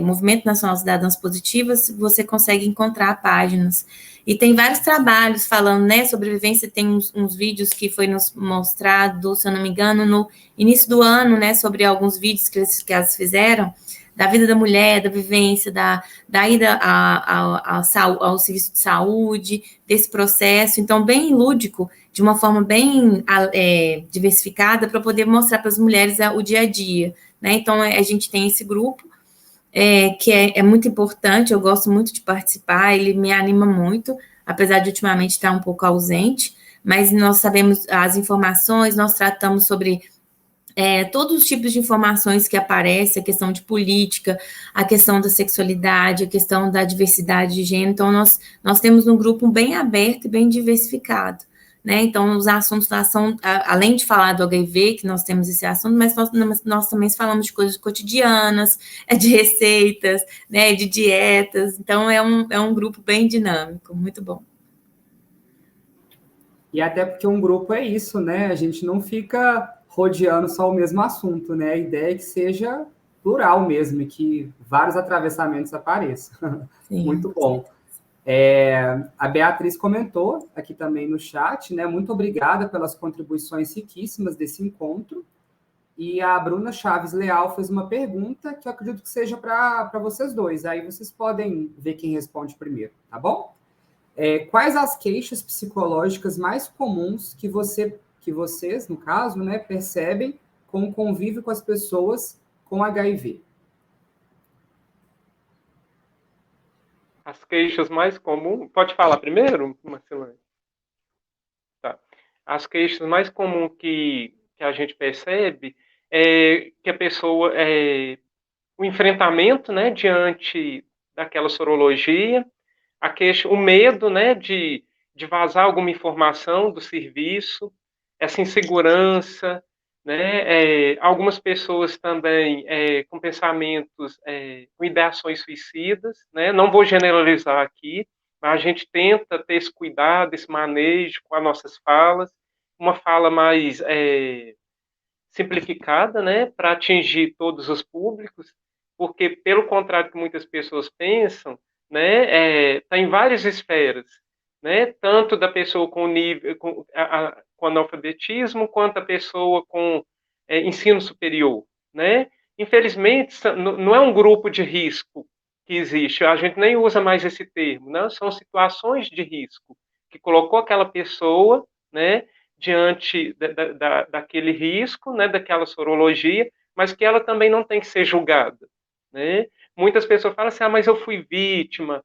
Movimento Nacional Cidadãs Positivas, você consegue encontrar páginas. E tem vários trabalhos falando, né, sobre vivência, tem uns vídeos que foi nos mostrado, se eu não me engano, no início do ano, né, sobre alguns vídeos que elas fizeram, da vida da mulher, da vivência, da ida ao serviço de saúde, desse processo, então bem lúdico, de uma forma bem diversificada, para poder mostrar para as mulheres o dia a dia, né? Então a gente tem esse grupo, que é muito importante, eu gosto muito de participar, ele me anima muito, apesar de ultimamente estar um pouco ausente, mas nós sabemos as informações, nós tratamos sobre todos os tipos de informações que aparecem, a questão de política, a questão da sexualidade, a questão da diversidade de gênero. Então, nós temos um grupo bem aberto e bem diversificado, né? Então, os assuntos lá são, além de falar do HIV, que nós temos esse assunto, mas nós também falamos de coisas cotidianas, de receitas, né, de dietas. Então, é um grupo bem dinâmico, muito bom. E até porque um grupo é isso, né? A gente não fica rodeando só o mesmo assunto, né? A ideia é que seja plural mesmo, e que vários atravessamentos apareçam. Sim, muito bom. A Beatriz comentou aqui também no chat, né? Muito obrigada pelas contribuições riquíssimas desse encontro. E a Bruna Chaves Leal fez uma pergunta que eu acredito que seja para vocês dois. Aí vocês podem ver quem responde primeiro, tá bom? Quais as queixas psicológicas mais comuns que vocês, no caso, né, percebem com o convívio com as pessoas com HIV? As queixas mais comuns... Pode falar primeiro, Marcelane? Tá. As queixas mais comuns que a gente percebe é que a pessoa... o enfrentamento, né, diante daquela sorologia, o medo, né, de vazar alguma informação do serviço, essa insegurança, né, algumas pessoas também com pensamentos, com ideações suicidas, né, não vou generalizar aqui, mas a gente tenta ter esse cuidado, esse manejo com as nossas falas, uma fala mais simplificada, né, para atingir todos os públicos, porque, pelo contrário que muitas pessoas pensam, né, tá em várias esferas, né, tanto da pessoa com nível, com analfabetismo, quanto a pessoa com ensino superior, né. Infelizmente, não é um grupo de risco que existe, a gente nem usa mais esse termo, né, são situações de risco que colocou aquela pessoa, né, diante daquele risco, né, daquela sorologia, mas que ela também não tem que ser julgada, né? Muitas pessoas falam assim, mas eu fui vítima,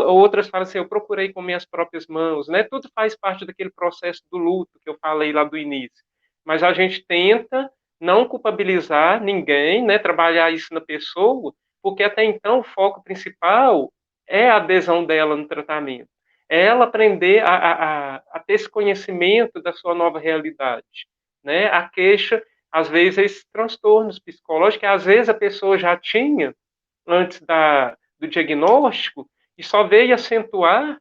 outras falam assim, eu procurei com minhas próprias mãos, né? Tudo faz parte daquele processo do luto que eu falei lá do início, mas a gente tenta não culpabilizar ninguém, né? Trabalhar isso na pessoa, porque até então o foco principal é a adesão dela no tratamento, é ela aprender a ter esse conhecimento da sua nova realidade, né? A queixa, às vezes, esses transtornos psicológicos, que às vezes a pessoa já tinha antes do diagnóstico e só veio acentuar,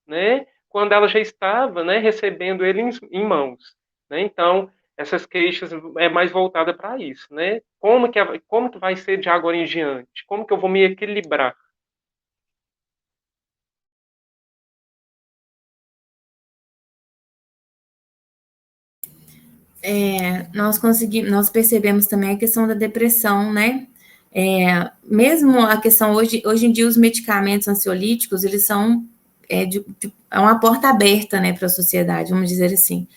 né? Quando ela já estava, né? Recebendo ele em mãos, né? Então, essas queixas é mais voltada para isso, né? Como que vai ser de agora em diante? Como que eu vou me equilibrar? Nós percebemos também a questão da depressão, né? Mesmo a questão hoje em dia os medicamentos ansiolíticos, eles são uma porta aberta, né, para a sociedade, vamos dizer assim.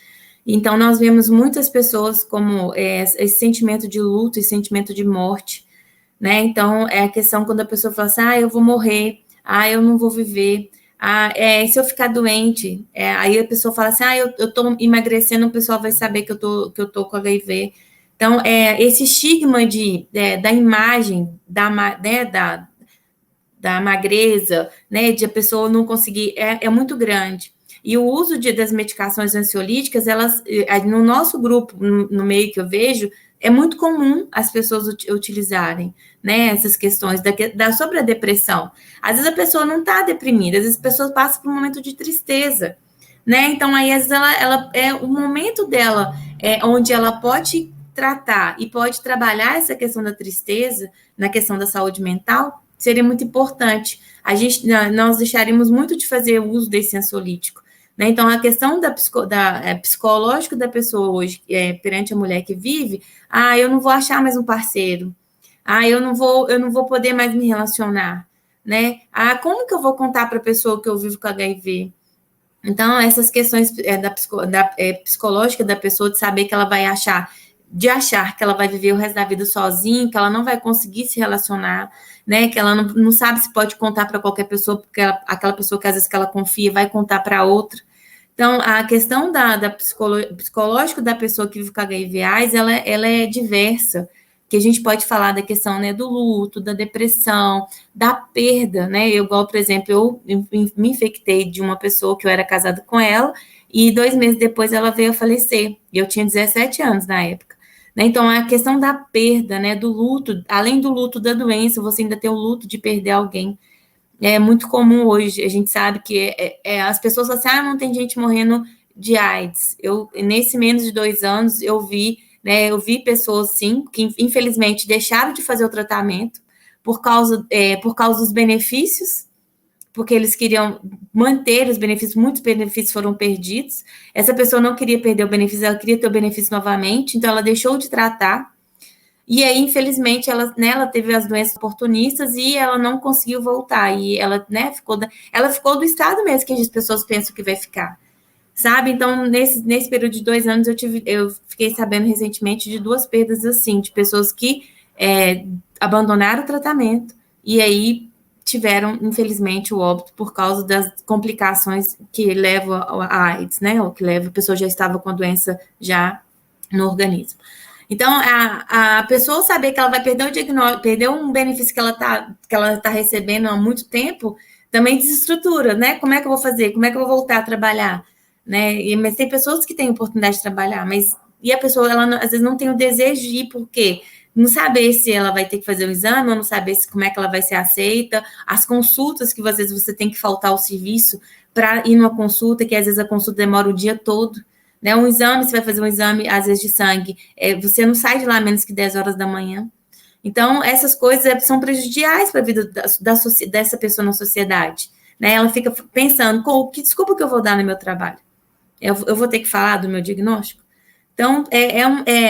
Então, nós vemos muitas pessoas como esse sentimento de luto e sentimento de morte, né? Então, é a questão quando a pessoa fala assim, eu vou morrer, eu não vou viver, se eu ficar doente, aí a pessoa fala assim, eu tô emagrecendo, o pessoal vai saber que eu tô com HIV. Então, esse estigma da imagem, da magreza, né, de a pessoa não conseguir, é muito grande. E o uso das medicações ansiolíticas, elas, no nosso grupo, no meio que eu vejo, é muito comum as pessoas utilizarem, né, essas questões sobre a depressão. Às vezes a pessoa não está deprimida, às vezes a pessoa passa por um momento de tristeza, né, então aí às vezes ela o momento dela onde ela pode tratar e pode trabalhar essa questão da tristeza, na questão da saúde mental, seria muito importante. Nós deixaríamos muito de fazer uso desse ansiolítico, né? Então, a questão psicológica da pessoa hoje, perante a mulher que vive, eu não vou achar mais um parceiro, eu não vou poder mais me relacionar, né? Como que eu vou contar para a pessoa que eu vivo com HIV? Então, essas questões psicológica da pessoa, de saber que ela vai achar que ela vai viver o resto da vida sozinha, que ela não vai conseguir se relacionar, né? Que ela não sabe se pode contar para qualquer pessoa, porque aquela pessoa que às vezes que ela confia vai contar para outra. Então, a questão psicológico da pessoa que vive com HIV/AIDS, ela é diversa, que a gente pode falar da questão, né, do luto, da depressão, da perda, né? Igual, por exemplo, eu me infectei de uma pessoa que eu era casada com ela, e 2 meses depois ela veio a falecer, e eu tinha 17 anos na época. Né? Então, a questão da perda, né, do luto, além do luto da doença, você ainda tem o luto de perder alguém. É muito comum hoje, a gente sabe que as pessoas falam assim, não tem gente morrendo de AIDS. Nesse menos de 2 anos, eu vi pessoas, sim, que infelizmente deixaram de fazer o tratamento por causa dos benefícios, porque eles queriam manter os benefícios, muitos benefícios foram perdidos. Essa pessoa não queria perder o benefício, ela queria ter o benefício novamente, então ela deixou de tratar. E aí, infelizmente, ela teve as doenças oportunistas e ela não conseguiu voltar. E ela, né, ficou do estado mesmo que as pessoas pensam que vai ficar. Sabe? Então, nesse período de 2 anos, eu fiquei sabendo recentemente de 2 perdas assim, de pessoas que abandonaram o tratamento e aí tiveram, infelizmente, o óbito por causa das complicações que levam a AIDS, né? Ou que leva, a pessoa já estava com a doença já no organismo. Então, a pessoa saber que ela vai perder o diagnóstico, perder um benefício que ela tá recebendo há muito tempo, também desestrutura, né? Como é que eu vou fazer? Como é que eu vou voltar a trabalhar? Né? Mas tem pessoas que têm oportunidade de trabalhar, e a pessoa, ela às vezes não tem o desejo de ir, por quê? Não saber se ela vai ter que fazer o exame, ou não saber como é que ela vai ser aceita, as consultas que às vezes você tem que faltar ao serviço para ir numa consulta, que às vezes a consulta demora o dia todo, né? Um exame, você vai fazer um exame, às vezes, de sangue, você não sai de lá menos que 10 horas da manhã. Então, essas coisas são prejudiciais para a vida dessa pessoa na sociedade, né? Ela fica pensando, que desculpa que eu vou dar no meu trabalho? Eu vou ter que falar do meu diagnóstico? Então,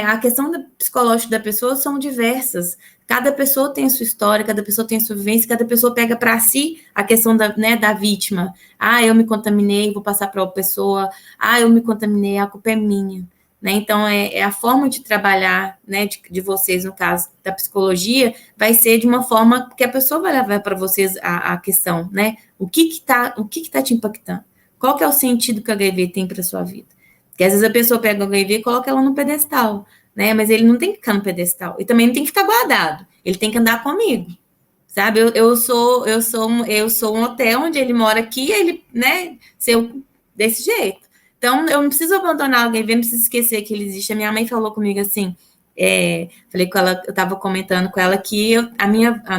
a questão psicológica da pessoa são diversas. Cada pessoa tem a sua história, cada pessoa tem a sua vivência, cada pessoa pega para si a questão da vítima. Ah, eu me contaminei, vou passar para outra pessoa. Ah, eu me contaminei, a culpa é minha. Né? Então, a forma de trabalhar, né, de vocês, no caso da psicologia, vai ser de uma forma que a pessoa vai levar para vocês a questão, né? O que tá te impactando? Qual que é o sentido que o HIV tem para a sua vida? Porque às vezes a pessoa pega o HIV e coloca ela no pedestal, né? Mas ele não tem que ficar no pedestal. E também não tem que ficar guardado. Ele tem que andar comigo, sabe? Eu sou um hotel onde ele mora aqui, ele, né? Ser desse jeito. Então, eu não preciso abandonar o HIV, não preciso esquecer que ele existe. A minha mãe falou comigo assim, falei com ela, eu estava comentando com ela que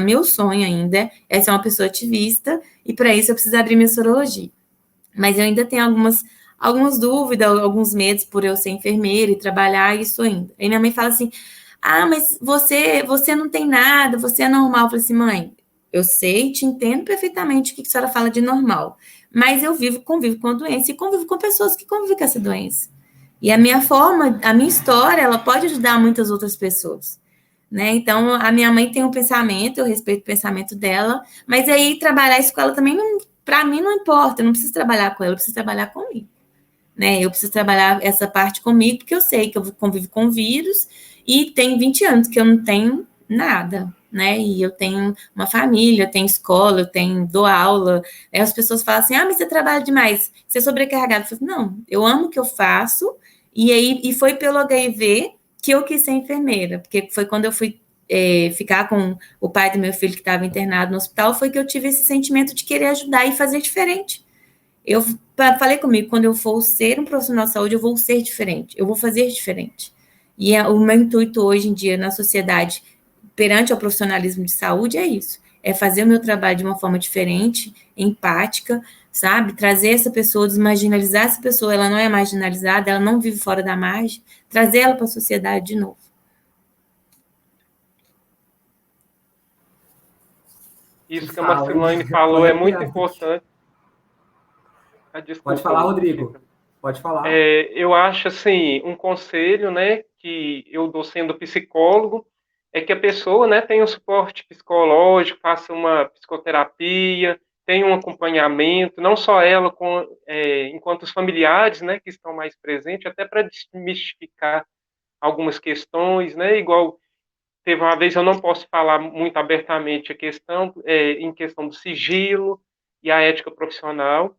meu sonho ainda é ser uma pessoa ativista, e para isso eu preciso abrir minha sorologia. Mas eu ainda tenho algumas dúvidas, alguns medos por eu ser enfermeira e trabalhar isso ainda. Aí minha mãe fala assim, mas você não tem nada, você é normal. Eu falei assim, mãe, eu sei, te entendo perfeitamente o que a senhora fala de normal, mas eu convivo com a doença e convivo com pessoas que convivem com essa doença. E a minha história, ela pode ajudar muitas outras pessoas. Né? Então, a minha mãe tem um pensamento, eu respeito o pensamento dela, mas aí trabalhar isso com ela também, para mim, não importa, eu não preciso trabalhar com ela, eu preciso trabalhar comigo. Né? Eu preciso trabalhar essa parte comigo, porque eu sei que eu convivo com vírus e tem 20 anos que eu não tenho nada, né? E eu tenho uma família, eu tenho escola, dou aula. Aí as pessoas falam assim, mas você trabalha demais, você é sobrecarregado. Eu falo, não, eu amo o que eu faço, e foi pelo HIV que eu quis ser enfermeira, porque foi quando eu fui ficar com o pai do meu filho que estava internado no hospital, foi que eu tive esse sentimento de querer ajudar e fazer diferente. Eu falei comigo, quando eu for ser um profissional de saúde, eu vou ser diferente, eu vou fazer diferente. E o meu intuito hoje em dia na sociedade, perante ao profissionalismo de saúde, é isso. É fazer o meu trabalho de uma forma diferente, empática, sabe? Trazer essa pessoa, desmarginalizar essa pessoa, ela não é marginalizada, ela não vive fora da margem, trazer ela para a sociedade de novo. Isso que a Marcelane falou é muito importante. Desculpa, pode falar, Rodrigo. Pode falar. Eu acho, assim, um conselho, né, que eu dou sendo psicólogo, é que a pessoa, né, tenha um suporte psicológico, faça uma psicoterapia, tenha um acompanhamento, não só ela, enquanto os familiares, né, que estão mais presentes, até para desmistificar algumas questões, né, igual teve uma vez, eu não posso falar muito abertamente em questão do sigilo e a ética profissional.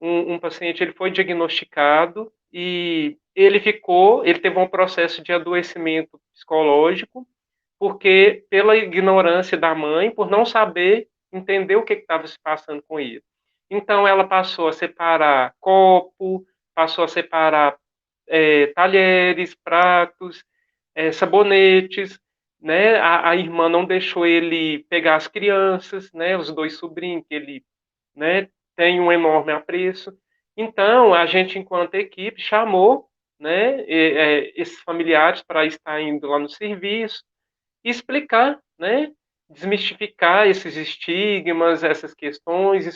Um paciente, ele foi diagnosticado e ele teve um processo de adoecimento psicológico, porque pela ignorância da mãe, por não saber entender o que estava se passando com ele. Então, ela passou a separar copo, passou a separar talheres, pratos, sabonetes, né? A irmã não deixou ele pegar as crianças, né? Os dois sobrinhos que ele, né, tem um enorme apreço. Então, a gente, enquanto equipe, chamou, né, esses familiares para estar indo lá no serviço e explicar, né, desmistificar esses estigmas, essas questões,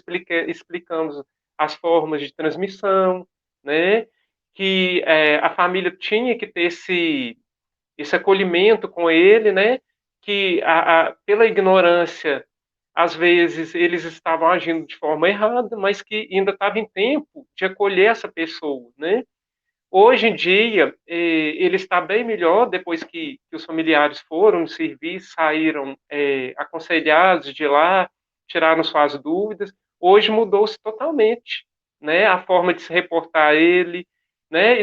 explicamos as formas de transmissão, né, que a família tinha que ter esse acolhimento com ele, né, que pela ignorância, às vezes eles estavam agindo de forma errada, mas que ainda estava em tempo de acolher essa pessoa, né? Hoje em dia, ele está bem melhor depois que os familiares foram no serviço, saíram aconselhados de lá, tiraram suas dúvidas. Hoje mudou-se totalmente, né? A forma de se reportar a ele, né?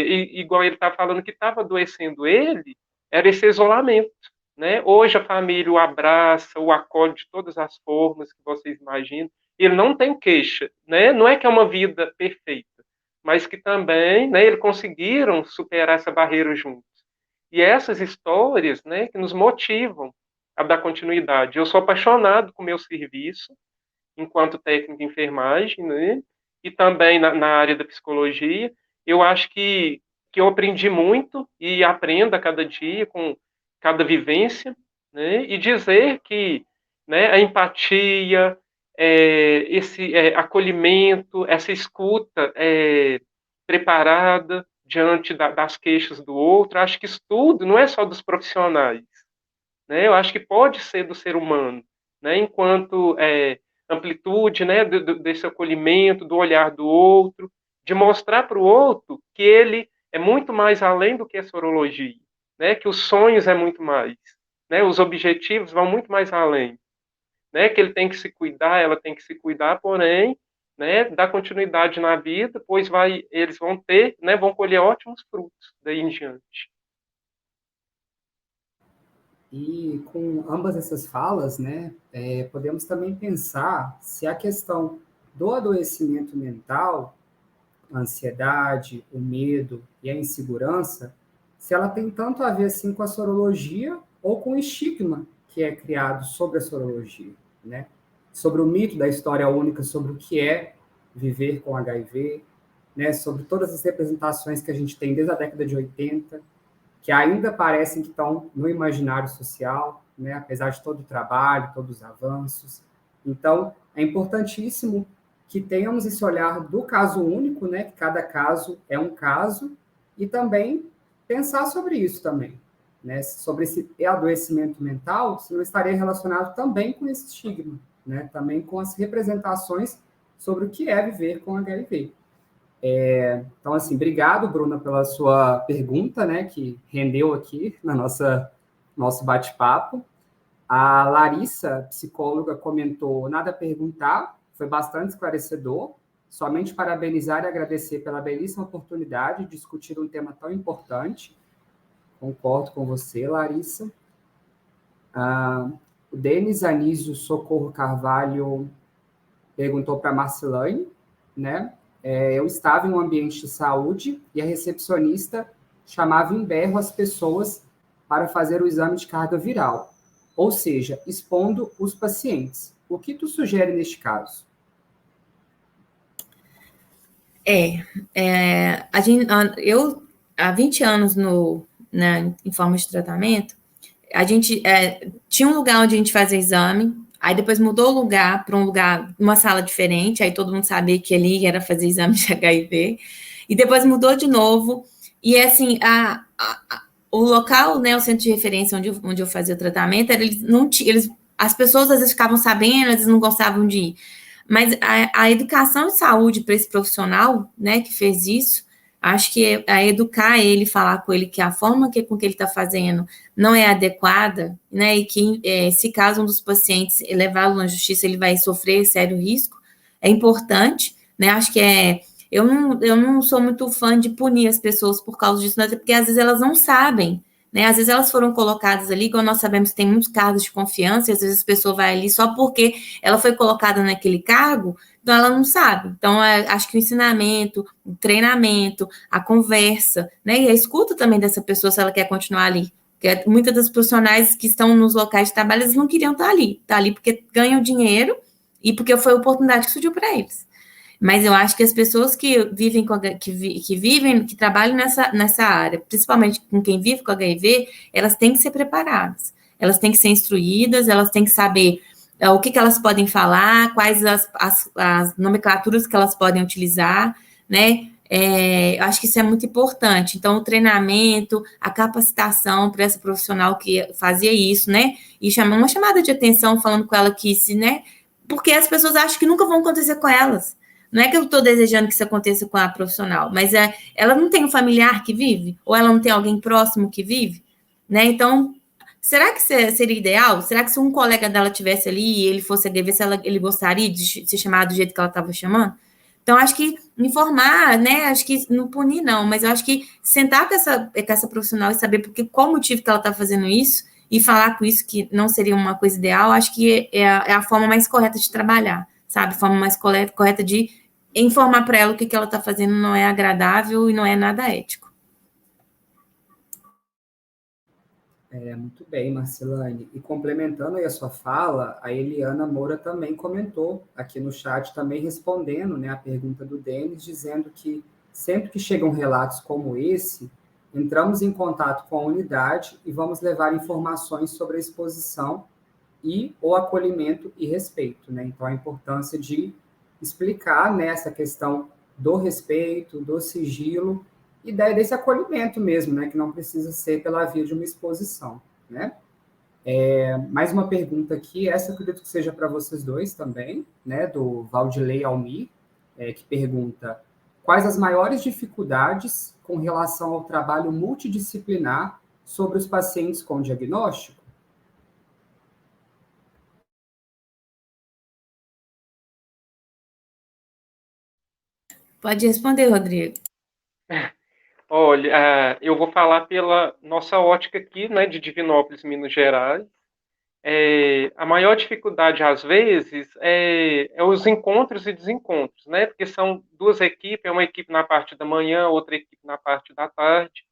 Igual ele está falando que estava adoecendo ele, era esse isolamento, né? Hoje a família o abraça, o acolhe de todas as formas que vocês imaginam. Ele não tem queixa, né? Não é que é uma vida perfeita, mas que também, né, eles conseguiram superar essa barreira juntos. E essas histórias, né, que nos motivam a dar continuidade. Eu sou apaixonado com o meu serviço, enquanto técnico de enfermagem, né, e também na área da psicologia, eu acho que eu aprendi muito e aprendo a cada dia, com cada vivência, né? E dizer que, né, a empatia, esse acolhimento, essa escuta preparada diante das queixas do outro, acho que isso tudo não é só dos profissionais, né? Eu acho que pode ser do ser humano, né? Enquanto amplitude, né, desse acolhimento, do olhar do outro, de mostrar para o outro que ele é muito mais além do que a sorologia, né? Que os sonhos é muito mais, né? Os objetivos vão muito mais além, né? Que ele tem que se cuidar, ela tem que se cuidar, porém, né, dar continuidade na vida, pois eles vão ter, né, vão colher ótimos frutos daí em diante. E com ambas essas falas, né, podemos também pensar se a questão do adoecimento mental, a ansiedade, o medo e a insegurança, se ela tem tanto a ver assim com a sorologia ou com o estigma que é criado sobre a sorologia, né? Sobre o mito da história única, sobre o que é viver com HIV, né? Sobre todas as representações que a gente tem desde a década de 80, que ainda parecem que estão no imaginário social, né? Apesar de todo o trabalho, todos os avanços. Então, é importantíssimo que tenhamos esse olhar do caso único, né? Que cada caso é um caso, e também pensar sobre isso também, né? Sobre esse adoecimento mental, se não estaria relacionado também com esse estigma, né? Também com as representações sobre o que é viver com HIV. Então, assim, obrigado, Bruna, pela sua pergunta, né, que rendeu aqui na nosso bate-papo. A Larissa, psicóloga, comentou nada a perguntar, foi bastante esclarecedor, somente parabenizar e agradecer pela belíssima oportunidade de discutir um tema tão importante. Concordo com você, Larissa. O Denis Anísio Socorro Carvalho perguntou para a Marcelane, né? Eu estava em um ambiente de saúde e a recepcionista chamava em berro as pessoas para fazer o exame de carga viral, ou seja, expondo os pacientes. O que tu sugere neste caso? Eu, há 20 anos em forma de tratamento, a gente tinha um lugar onde a gente fazia exame, aí depois mudou o lugar para uma sala diferente, aí todo mundo sabia que ali era fazer exame de HIV, e depois mudou de novo, e assim, o local, né, o centro de referência onde eu fazia o tratamento, as pessoas às vezes ficavam sabendo, às vezes não gostavam de ir. Mas a educação de saúde para esse profissional, né, que fez isso, acho que é educar ele, falar com ele que a forma com que ele está fazendo não é adequada, né, e que se caso um dos pacientes levá-lo na justiça, ele vai sofrer sério risco, é importante, né, acho que eu não sou muito fã de punir as pessoas por causa disso, né, porque às vezes elas não sabem, né, às vezes elas foram colocadas ali, como nós sabemos que tem muitos cargos de confiança, e às vezes a pessoa vai ali só porque ela foi colocada naquele cargo, então ela não sabe. Então, acho que o ensinamento, o treinamento, a conversa, né, e a escuta também dessa pessoa, se ela quer continuar ali. Porque muitas das profissionais que estão nos locais de trabalho, eles não queriam estar ali porque ganham dinheiro e porque foi a oportunidade que surgiu para eles. Mas eu acho que as pessoas que vivem, que trabalham nessa área, principalmente com quem vive com HIV, elas têm que ser preparadas, elas têm que ser instruídas, elas têm que saber o que elas podem falar, quais as nomenclaturas que elas podem utilizar, né? Eu acho que isso é muito importante. Então, o treinamento, a capacitação para essa profissional que fazia isso, né? E chamar uma chamada de atenção, falando com ela que né? Porque as pessoas acham que nunca vão acontecer com elas. Não é que eu estou desejando que isso aconteça com a profissional, mas ela não tem um familiar que vive? Ou ela não tem alguém próximo que vive? Né? Então, será que seria ideal? Será que se um colega dela tivesse ali e ele fosse HIV, ele gostaria de se chamar do jeito que ela estava chamando? Então, acho que informar, né? Acho que não punir, não, mas eu acho que sentar com essa profissional e saber qual o motivo que ela está fazendo isso e falar com isso que não seria uma coisa ideal, acho que é a forma mais correta de trabalhar, sabe? A forma mais correta de informar para ela o que ela está fazendo não é agradável e não é nada ético. Muito bem, Marcelane. E complementando aí a sua fala, a Eliana Moura também comentou aqui no chat, também respondendo, né, a pergunta do Denis, dizendo que Sempre que chegam relatos como esse, entramos em contato com a unidade e vamos levar informações sobre a exposição e o acolhimento e respeito, né? Então, a importância de explicar, né, essa questão do respeito, do sigilo e desse acolhimento mesmo, né, que não precisa ser pela via de uma exposição, né? Mais uma pergunta aqui, essa eu acredito que seja para vocês dois também, né, do Valdilei Almir, que pergunta: quais as maiores dificuldades com relação ao trabalho multidisciplinar sobre os pacientes com diagnóstico? Pode responder, Rodrigo. Olha, eu vou falar pela nossa ótica aqui, né, de Divinópolis, Minas Gerais. A maior dificuldade, às vezes, é os encontros e desencontros, né? Porque são duas equipes, uma equipe na parte da manhã, outra equipe na parte da tarde.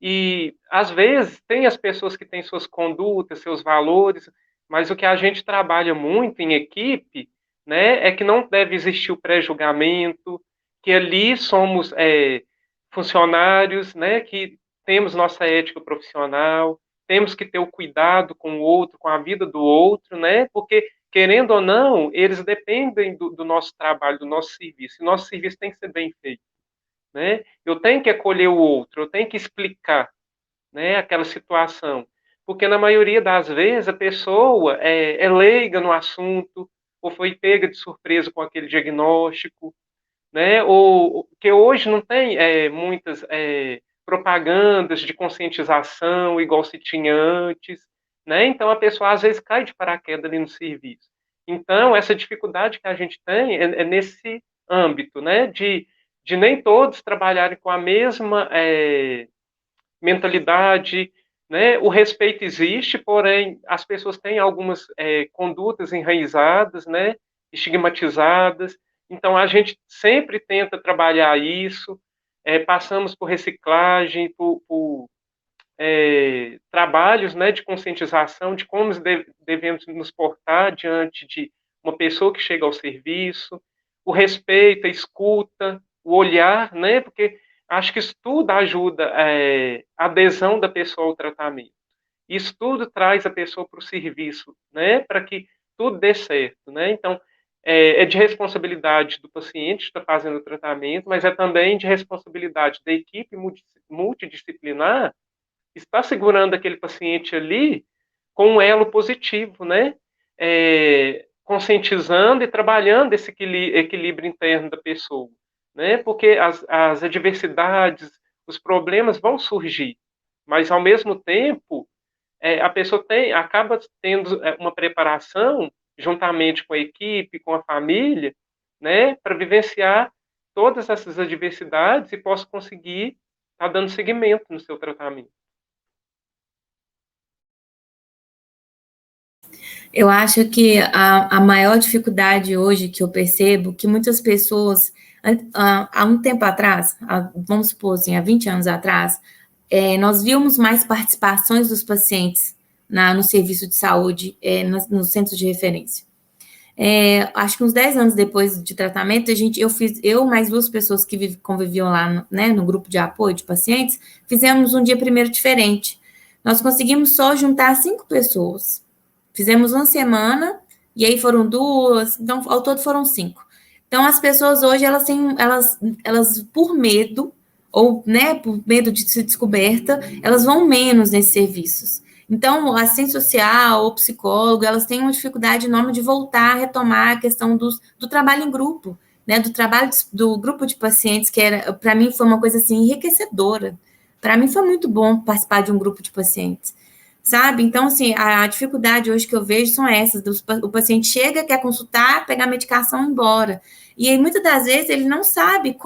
E, às vezes, tem as pessoas que têm suas condutas, seus valores, mas o que a gente trabalha muito em equipe, né, é que não deve existir o pré-julgamento, que ali somos funcionários, né, que temos nossa ética profissional, temos que ter o cuidado com o outro, com a vida do outro, né, porque, querendo ou não, eles dependem do nosso trabalho, do nosso serviço, e nosso serviço tem que ser bem feito, né? Eu tenho que acolher o outro, eu tenho que explicar, né, aquela situação, porque na maioria das vezes a pessoa é leiga no assunto, ou foi pega de surpresa com aquele diagnóstico, né, ou que hoje não tem muitas propagandas de conscientização igual se tinha antes, né, então a pessoa às vezes cai de paraquedas ali no serviço. Então, essa dificuldade que a gente tem é nesse âmbito, né, de nem todos trabalharem com a mesma mentalidade, né? O respeito existe, porém as pessoas têm algumas condutas enraizadas, né? Estigmatizadas. Então a gente sempre tenta trabalhar isso. Passamos por reciclagem, por trabalhos, né, de conscientização de como devemos nos portar diante de uma pessoa que chega ao serviço, o respeito, a escuta, o olhar, né, porque acho que isso tudo ajuda a adesão da pessoa ao tratamento. Isso tudo traz a pessoa para o serviço, né, para que tudo dê certo, né? Então, é de responsabilidade do paciente estar fazendo o tratamento, mas é também de responsabilidade da equipe multidisciplinar estar segurando aquele paciente ali com um elo positivo, né? Conscientizando e trabalhando esse equilíbrio interno da pessoa, né? Porque as adversidades, os problemas vão surgir, mas ao mesmo tempo a pessoa acaba tendo uma preparação juntamente com a equipe, com a família, né? Para vivenciar todas essas adversidades e possa conseguir estar dando seguimento no seu tratamento. Eu acho que a maior dificuldade hoje que eu percebo, que muitas pessoas, há um tempo atrás, vamos supor assim, há 20 anos atrás, nós víamos mais participações dos pacientes no serviço de saúde, no centro de referência. Acho que uns 10 anos depois de tratamento, eu mais duas pessoas que conviviam lá, né, no grupo de apoio de pacientes, fizemos um dia primeiro diferente. Nós conseguimos só juntar 5 pessoas. Fizemos uma semana, e aí foram 2, então ao todo foram 5. Então, as pessoas hoje, elas por medo, ou, né, por medo de ser descoberta, elas vão menos nesses serviços. Então, a assistente social, o psicólogo, elas têm uma dificuldade enorme de voltar a retomar a questão do trabalho em grupo, né, do trabalho do grupo de pacientes, que para mim foi uma coisa assim enriquecedora. Para mim foi muito bom participar de um grupo de pacientes, sabe? Então, assim, a dificuldade hoje que eu vejo são essas, o paciente chega, quer consultar, pegar a medicação e ir embora. E aí, muitas das vezes, ele não sabe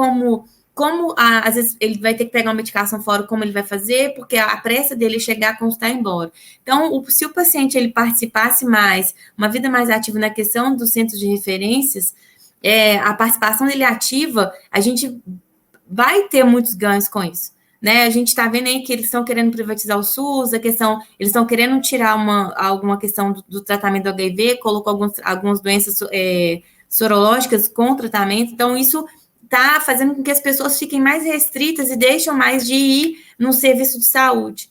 às vezes, ele vai ter que pegar uma medicação fora, como ele vai fazer, porque a pressa dele é chegar, consultar e ir embora. Então, se o paciente ele participasse mais, uma vida mais ativa na questão dos centros de referências, a participação dele ativa, a gente vai ter muitos ganhos com isso. Né, a gente está vendo aí que eles estão querendo privatizar o SUS, eles estão querendo tirar alguma questão do tratamento do HIV, colocou algumas doenças sorológicas com tratamento, então isso está fazendo com que as pessoas fiquem mais restritas e deixam mais de ir num serviço de saúde.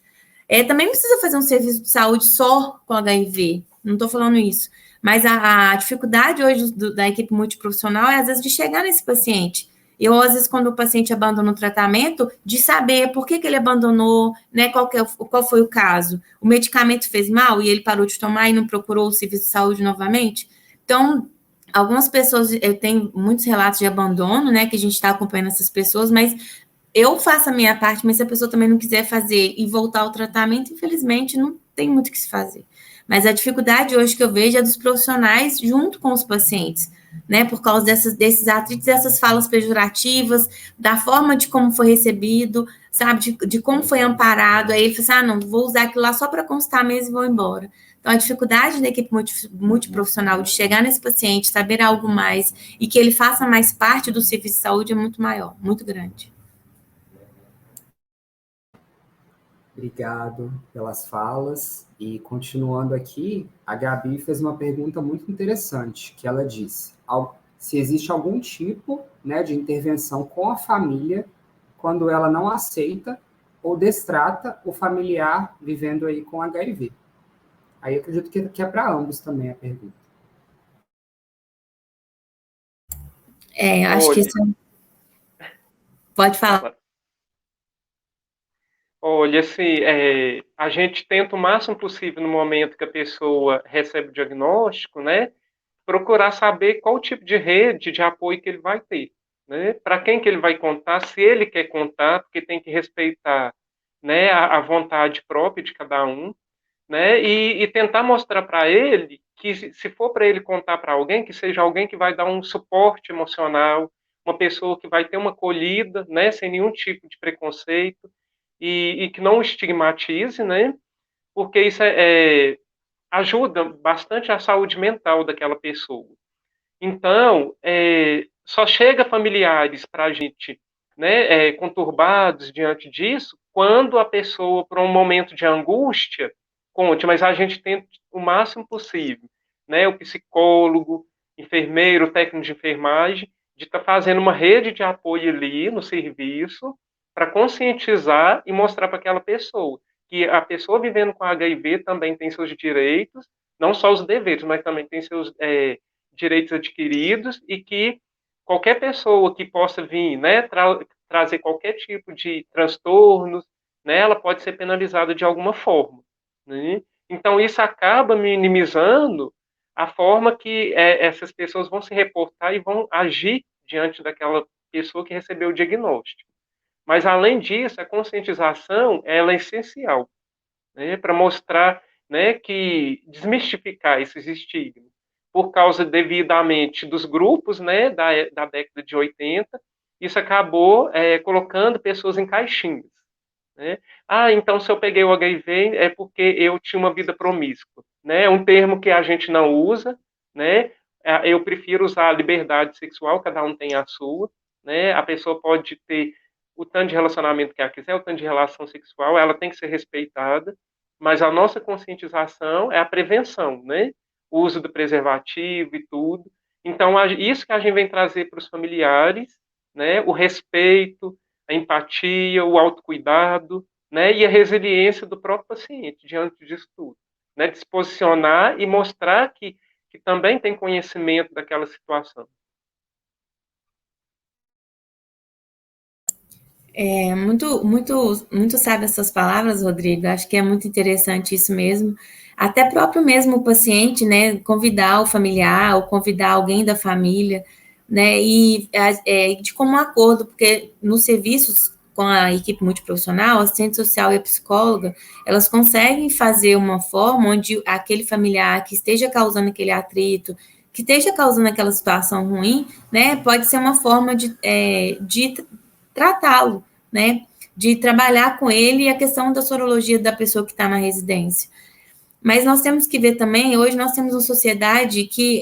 Também precisa fazer um serviço de saúde só com HIV, não estou falando isso, mas a dificuldade hoje da equipe multiprofissional é, às vezes, de chegar nesse paciente. Eu, às vezes, quando o paciente abandona o tratamento, de saber por que ele abandonou, né, qual foi o caso. O medicamento fez mal e ele parou de tomar e não procurou o serviço de saúde novamente. Então, algumas pessoas, eu tenho muitos relatos de abandono, né, que a gente está acompanhando essas pessoas, mas eu faço a minha parte, mas se a pessoa também não quiser fazer e voltar ao tratamento, infelizmente, não tem muito o que se fazer. Mas a dificuldade hoje que eu vejo é dos profissionais junto com os pacientes, né, por causa desses atritos, dessas falas pejorativas, da forma de como foi recebido, sabe, de como foi amparado. Aí ele fala assim, não, vou usar aquilo lá só para constar mesmo e vou embora. Então, a dificuldade da equipe multiprofissional de chegar nesse paciente, saber algo mais e que ele faça mais parte do serviço de saúde é muito maior, muito grande. Obrigado pelas falas. E continuando aqui, a Gabi fez uma pergunta muito interessante, que ela disse se existe algum tipo, né, de intervenção com a família quando ela não aceita ou destrata o familiar vivendo aí com HIV. Aí eu acredito que é para ambos também a pergunta. Acho que isso... Pode falar. Olha, assim, a gente tenta o máximo possível no momento que a pessoa recebe o diagnóstico, né, procurar saber qual tipo de rede de apoio que ele vai ter, né, para quem que ele vai contar, se ele quer contar, porque tem que respeitar, né, a vontade própria de cada um, né, e tentar mostrar para ele que se for para ele contar para alguém, que seja alguém que vai dar um suporte emocional, uma pessoa que vai ter uma acolhida, né, sem nenhum tipo de preconceito, e que não estigmatize, né? Porque isso ajuda bastante a saúde mental daquela pessoa. Então, só chega familiares para a gente, né, conturbados diante disso, quando a pessoa, por um momento de angústia, conte, mas a gente tenta o máximo possível, né, o psicólogo, enfermeiro, técnico de enfermagem, de estar fazendo uma rede de apoio ali no serviço, para conscientizar e mostrar para aquela pessoa que a pessoa vivendo com HIV também tem seus direitos, não só os deveres, mas também tem seus direitos adquiridos, e que qualquer pessoa que possa vir, né, trazer qualquer tipo de transtornos, né, ela pode ser penalizada de alguma forma, né? Então isso acaba minimizando a forma que essas pessoas vão se reportar e vão agir diante daquela pessoa que recebeu o diagnóstico. Mas, além disso, a conscientização ela é essencial, né, para mostrar, né, que desmistificar esses estigmas, por causa devidamente dos grupos, né, da década de 80, isso acabou colocando pessoas em caixinhas, né? Então se eu peguei o HIV é porque eu tinha uma vida promíscua, né? É um termo que a gente não usa, né? Eu prefiro usar a liberdade sexual, cada um tem a sua, né? A pessoa pode ter o tanto de relacionamento que ela quiser, o tanto de relação sexual, ela tem que ser respeitada, mas a nossa conscientização é a prevenção, né? O uso do preservativo e tudo. Então, isso que a gente vem trazer para os familiares, né? O respeito, a empatia, o autocuidado, né? E a resiliência do próprio paciente diante disso tudo, né? De se posicionar e mostrar que também tem conhecimento daquela situação. Muito sábio essas palavras, Rodrigo. Acho que é muito interessante isso mesmo. Até próprio mesmo o paciente, né, convidar o familiar ou convidar alguém da família, né, e de comum acordo, porque nos serviços com a equipe multiprofissional, a assistente social e a psicóloga, elas conseguem fazer uma forma onde aquele familiar que esteja causando aquele atrito, que esteja causando aquela situação ruim, né, pode ser uma forma de tratá-lo, né, de trabalhar com ele e a questão da sorologia da pessoa que está na residência. Mas nós temos que ver também, hoje nós temos uma sociedade que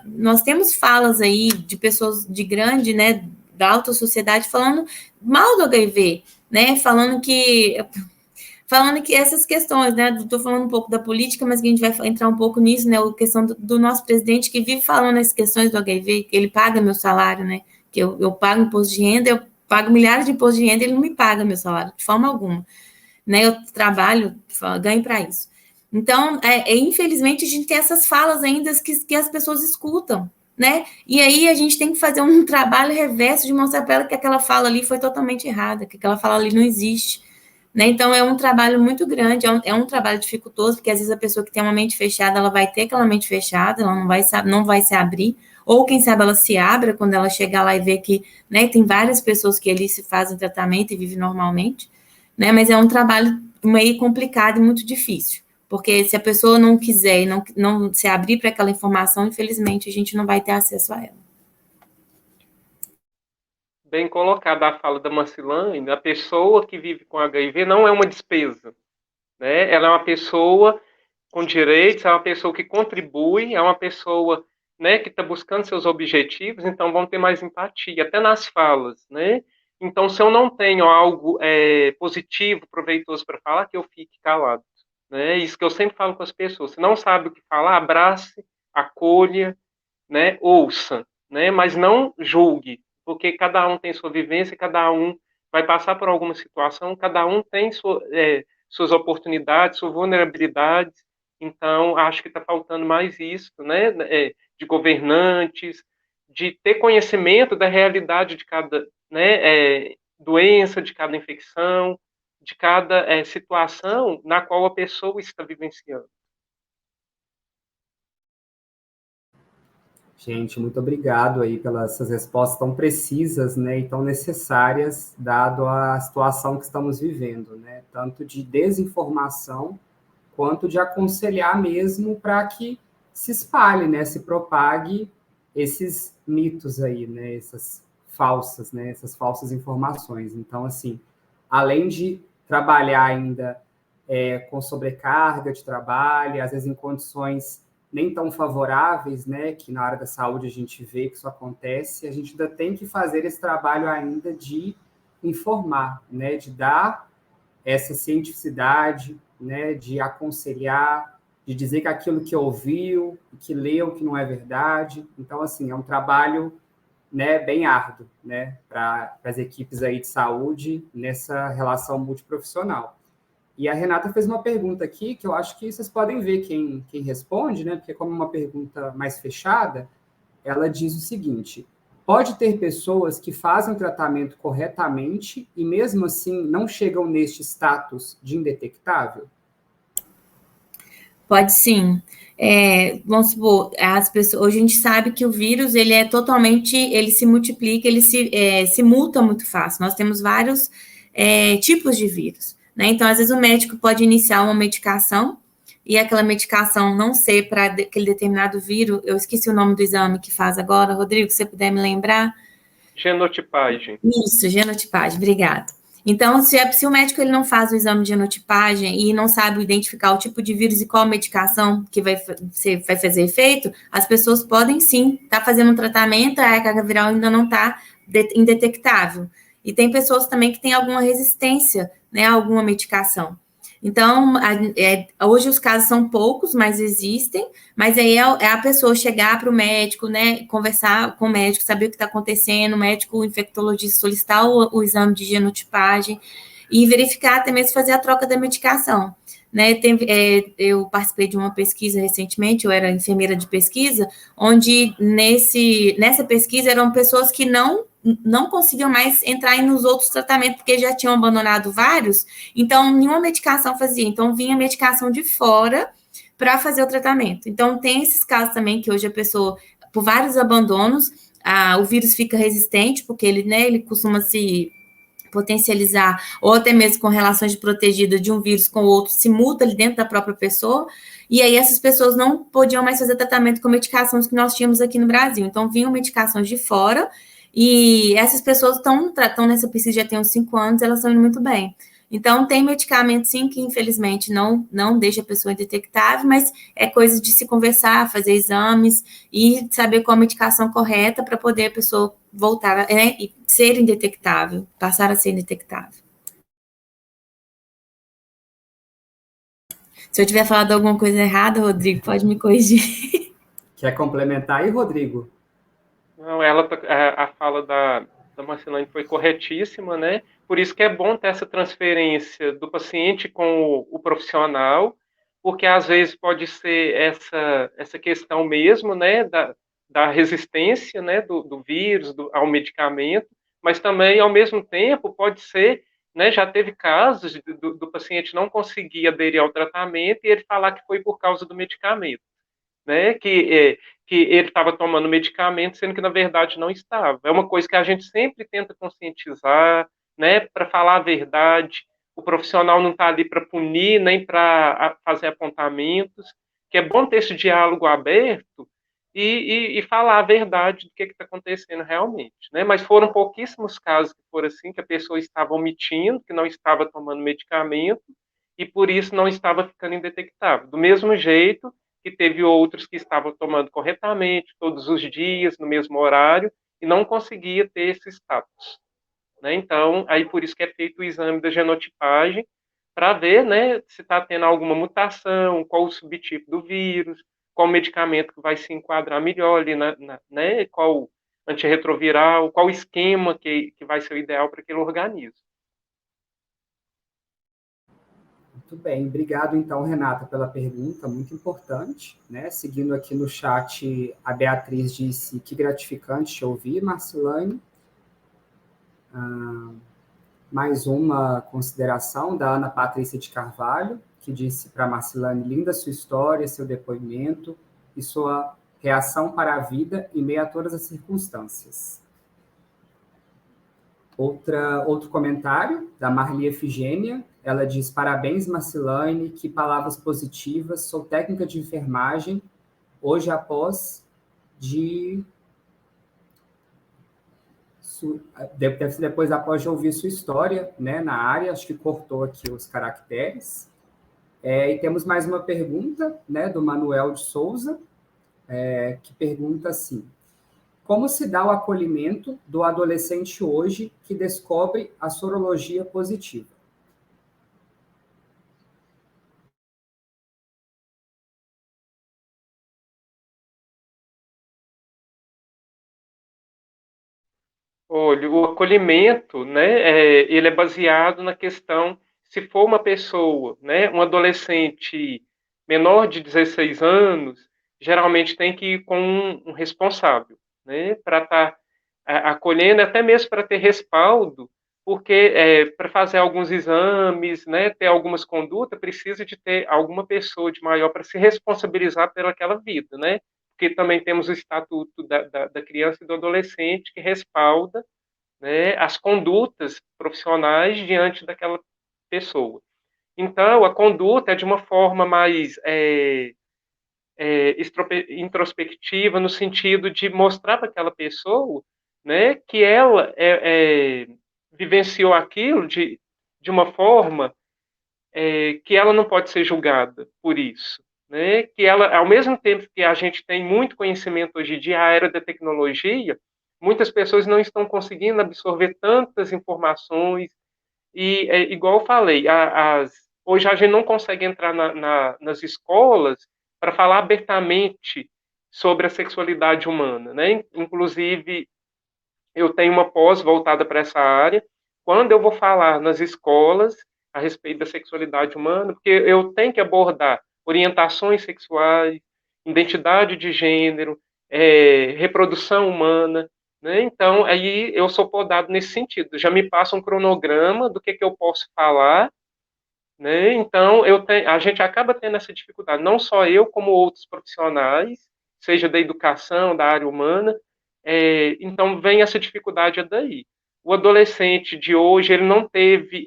nós temos falas aí de pessoas de grande, né, da alta sociedade falando mal do HIV, né, falando que essas questões, né, estou falando um pouco da política, mas que a gente vai entrar um pouco nisso, né, a questão do nosso presidente que vive falando as questões do HIV, que ele paga meu salário, né, porque eu pago imposto de renda, eu pago milhares de impostos de renda, ele não me paga meu salário, de forma alguma. Né? Eu trabalho, ganho para isso. Então, infelizmente, a gente tem essas falas ainda que as pessoas escutam, né? E aí a gente tem que fazer um trabalho reverso de mostrar para ela que aquela fala ali foi totalmente errada, que aquela fala ali não existe. Né? Então, é um trabalho muito grande, é um trabalho dificultoso, porque às vezes a pessoa que tem uma mente fechada, ela vai ter aquela mente fechada, ela não vai se abrir, ou quem sabe ela se abra quando ela chegar lá e ver que, né, tem várias pessoas que ali se fazem tratamento e vivem normalmente, né? Mas é um trabalho meio complicado e muito difícil, porque se a pessoa não quiser e não se abrir para aquela informação, infelizmente a gente não vai ter acesso a ela. Bem colocada a fala da Marcilane, a pessoa que vive com HIV não é uma despesa, né? Ela é uma pessoa com direitos, é uma pessoa que contribui, é uma pessoa, né, que está buscando seus objetivos, então vão ter mais empatia, até nas falas, né? Então, se eu não tenho algo positivo, proveitoso para falar, que eu fique calado, né? Isso que eu sempre falo com as pessoas. Se não sabe o que falar, abrace, acolha, né? Ouça, né? Mas não julgue, porque cada um tem sua vivência, cada um vai passar por alguma situação, cada um tem suas oportunidades, suas vulnerabilidades. Então, acho que está faltando mais isso, né? De governantes, de ter conhecimento da realidade de cada, né, doença, de cada infecção, de cada situação na qual a pessoa está vivenciando. Gente, muito obrigado aí pelas essas respostas tão precisas, né, e tão necessárias, dado a situação que estamos vivendo, né, tanto de desinformação quanto de aconselhar mesmo para que se espalhe, né, se propague esses mitos aí, né, essas falsas informações. Então, assim, além de trabalhar ainda com sobrecarga de trabalho, às vezes em condições nem tão favoráveis, né, que na área da saúde a gente vê que isso acontece, a gente ainda tem que fazer esse trabalho ainda de informar, né, de dar essa cientificidade, né, de aconselhar, de dizer que aquilo que ouviu, que leu, que não é verdade. Então, assim, é um trabalho, né, bem árduo, né, para as equipes aí de saúde nessa relação multiprofissional. E a Renata fez uma pergunta aqui que eu acho que vocês podem ver quem responde, né? Porque como é uma pergunta mais fechada, ela diz o seguinte: pode ter pessoas que fazem o tratamento corretamente e mesmo assim não chegam neste status de indetectável? Pode sim. Vamos supor, as pessoas, hoje a gente sabe que o vírus ele é totalmente, ele se multiplica, ele se muta muito fácil. Nós temos vários tipos de vírus, né? Então, às vezes o médico pode iniciar uma medicação e aquela medicação não ser para aquele determinado vírus. Eu esqueci o nome do exame que faz agora, Rodrigo, se você puder me lembrar. Genotipagem. Isso, genotipagem, obrigado. Então, se o médico ele não faz o exame de genotipagem e não sabe identificar o tipo de vírus e qual medicação que vai fazer efeito, as pessoas podem sim estar fazendo um tratamento, a carga viral ainda não está indetectável. E tem pessoas também que têm alguma resistência, né, a alguma medicação. Então, hoje os casos são poucos, mas existem, mas aí é a pessoa chegar para o médico, né, conversar com o médico, saber o que está acontecendo, o médico, o infectologista solicitar o exame de genotipagem e verificar, até mesmo fazer a troca da medicação. Né, eu participei de uma pesquisa recentemente, eu era enfermeira de pesquisa, onde nessa pesquisa eram pessoas que não conseguiam mais entrar nos outros tratamentos, porque já tinham abandonado vários, então nenhuma medicação fazia, então vinha medicação de fora para fazer o tratamento. Então tem esses casos também que hoje a pessoa, por vários abandonos, o vírus fica resistente, porque ele costuma se potencializar, ou até mesmo com relações de protegida de um vírus com o outro, se muta ali dentro da própria pessoa, e aí essas pessoas não podiam mais fazer tratamento com medicações que nós tínhamos aqui no Brasil. Então vinham medicações de fora, e essas pessoas estão nessa pesquisa já tem uns 5 anos, elas estão indo muito bem. Então, tem medicamento, sim, que infelizmente não deixa a pessoa indetectável, mas é coisa de se conversar, fazer exames e saber qual a medicação correta para poder a pessoa voltar e ser indetectável, passar a ser indetectável. Se eu tiver falado alguma coisa errada, Rodrigo, pode me corrigir. Quer complementar aí, Rodrigo? Não, a fala da Marcelane foi corretíssima, né? Por isso que é bom ter essa transferência do paciente com o profissional, porque às vezes pode ser essa questão mesmo, né, da resistência, né, do vírus, ao medicamento, mas também, ao mesmo tempo, pode ser, né, já teve casos do paciente não conseguir aderir ao tratamento e ele falar que foi por causa do medicamento, né, que ele estava tomando medicamento, sendo que na verdade não estava. É uma coisa que a gente sempre tenta conscientizar, né, para falar a verdade. O profissional não está ali para punir, nem para fazer apontamentos, que é bom ter esse diálogo aberto e falar a verdade do que está acontecendo realmente, né? Mas foram pouquíssimos casos que foram assim, que a pessoa estava omitindo, que não estava tomando medicamento, e por isso não estava ficando indetectável. Do mesmo jeito que teve outros que estavam tomando corretamente, todos os dias, no mesmo horário, e não conseguia ter esse status, né? Então, aí por isso que é feito o exame da genotipagem, para ver, né, se está tendo alguma mutação, qual o subtipo do vírus, qual medicamento que vai se enquadrar melhor ali, né, qual antirretroviral, qual esquema que vai ser o ideal para aquele organismo. Muito bem, obrigado então, Renata, pela pergunta, muito importante, né? Seguindo aqui no chat, a Beatriz disse que gratificante te ouvir, Marcelane. Mais uma consideração da Ana Patrícia de Carvalho, que disse para Marcelane, linda sua história, seu depoimento e sua reação para a vida em meio a todas as circunstâncias. Outro comentário, da Marli Efigênia, ela diz, parabéns, Marcelane, que palavras positivas, sou técnica de enfermagem, hoje após de... Deve ser depois após de ouvir sua história, né, na área, acho que cortou aqui os caracteres. E temos mais uma pergunta, né, do Manuel de Souza, que pergunta assim, como se dá o acolhimento do adolescente hoje que descobre a sorologia positiva? Olha, o acolhimento, né, ele é baseado na questão, se for uma pessoa, né, um adolescente menor de 16 anos, geralmente tem que ir com um responsável, né, para estar acolhendo, até mesmo para ter respaldo, porque para fazer alguns exames, né, ter algumas condutas, precisa de ter alguma pessoa de maior para se responsabilizar pelaquela vida, né? Porque também temos o Estatuto da Criança e do Adolescente que respalda, né, as condutas profissionais diante daquela pessoa. Então, a conduta é de uma forma mais introspectiva, no sentido de mostrar para aquela pessoa, né, que ela vivenciou aquilo de uma forma que ela não pode ser julgada por isso. Né? Que ela, ao mesmo tempo que a gente tem muito conhecimento hoje em dia, a era da tecnologia, muitas pessoas não estão conseguindo absorver tantas informações e, igual eu falei, hoje a gente não consegue entrar nas escolas para falar abertamente sobre a sexualidade humana, né? Inclusive, eu tenho uma pós voltada para essa área. Quando eu vou falar nas escolas a respeito da sexualidade humana, porque eu tenho que abordar orientações sexuais, identidade de gênero, reprodução humana, né? Então, aí eu sou podado nesse sentido. Já me passa um cronograma do que eu posso falar, né? Então, a gente acaba tendo essa dificuldade, não só eu, como outros profissionais, seja da educação, da área humana. Então, vem essa dificuldade daí. O adolescente de hoje, ele não teve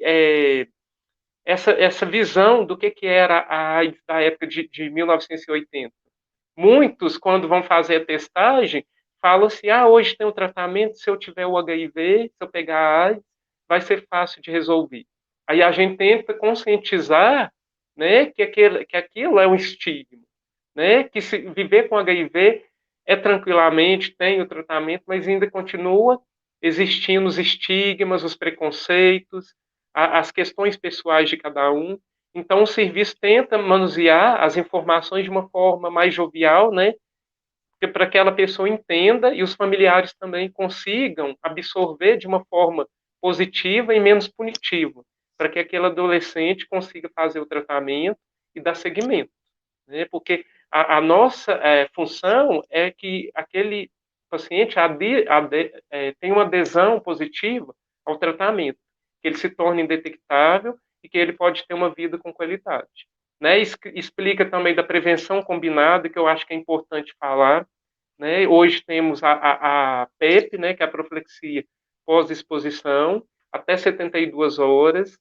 essa visão do que era a AIDS da época de 1980. Muitos, quando vão fazer a testagem, falam assim, hoje tem um tratamento, se eu tiver o HIV, se eu pegar a AIDS, vai ser fácil de resolver. Aí a gente tenta conscientizar, né, que aquilo é um estigma, né, que se viver com HIV é tranquilamente, tem o tratamento, mas ainda continua existindo os estigmas, os preconceitos, as questões pessoais de cada um. Então, o serviço tenta manusear as informações de uma forma mais jovial, né, para que aquela pessoa entenda e os familiares também consigam absorver de uma forma positiva e menos punitiva, para que aquele adolescente consiga fazer o tratamento e dar seguimento, né? Porque a nossa função é que aquele paciente tenha uma adesão positiva ao tratamento, que ele se torne indetectável e que ele pode ter uma vida com qualidade. Né? Explica também da prevenção combinada, que eu acho que é importante falar. Né? Hoje temos a PEP, né, que é a profilaxia pós-exposição, até 72 horas,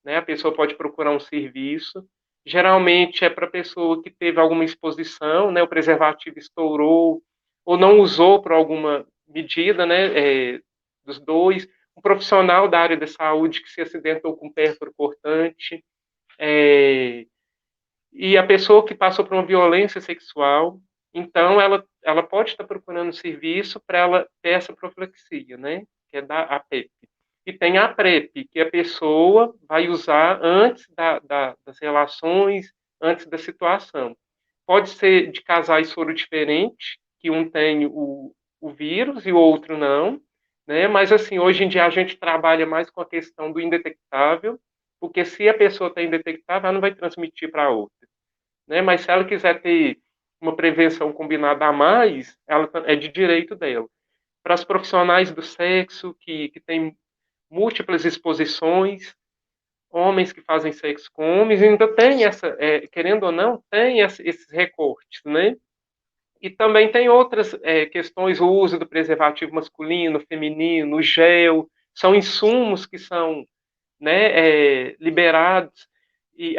né? A pessoa pode procurar um serviço. Geralmente é para a pessoa que teve alguma exposição, né? O preservativo estourou, ou não usou por alguma medida, né? Dos dois. Um profissional da área da saúde que se acidentou com pérfuro cortante, e a pessoa que passou por uma violência sexual, então ela pode estar procurando serviço para ela ter essa profilaxia, né? Que é da APEP. E tem a PrEP, que a pessoa vai usar antes das relações, antes da situação. Pode ser de casais soro diferentes, que um tem o vírus e o outro não, né? Mas, assim, hoje em dia a gente trabalha mais com a questão do indetectável, porque se a pessoa está indetectável, ela não vai transmitir para a outra, né? Mas se ela quiser ter uma prevenção combinada a mais, ela é de direito dela. Para os profissionais do sexo que têm múltiplas exposições, homens que fazem sexo com homens, ainda tem querendo ou não, tem esses recortes, né? E também tem outras questões, o uso do preservativo masculino, feminino, o gel, são insumos que são, né, liberados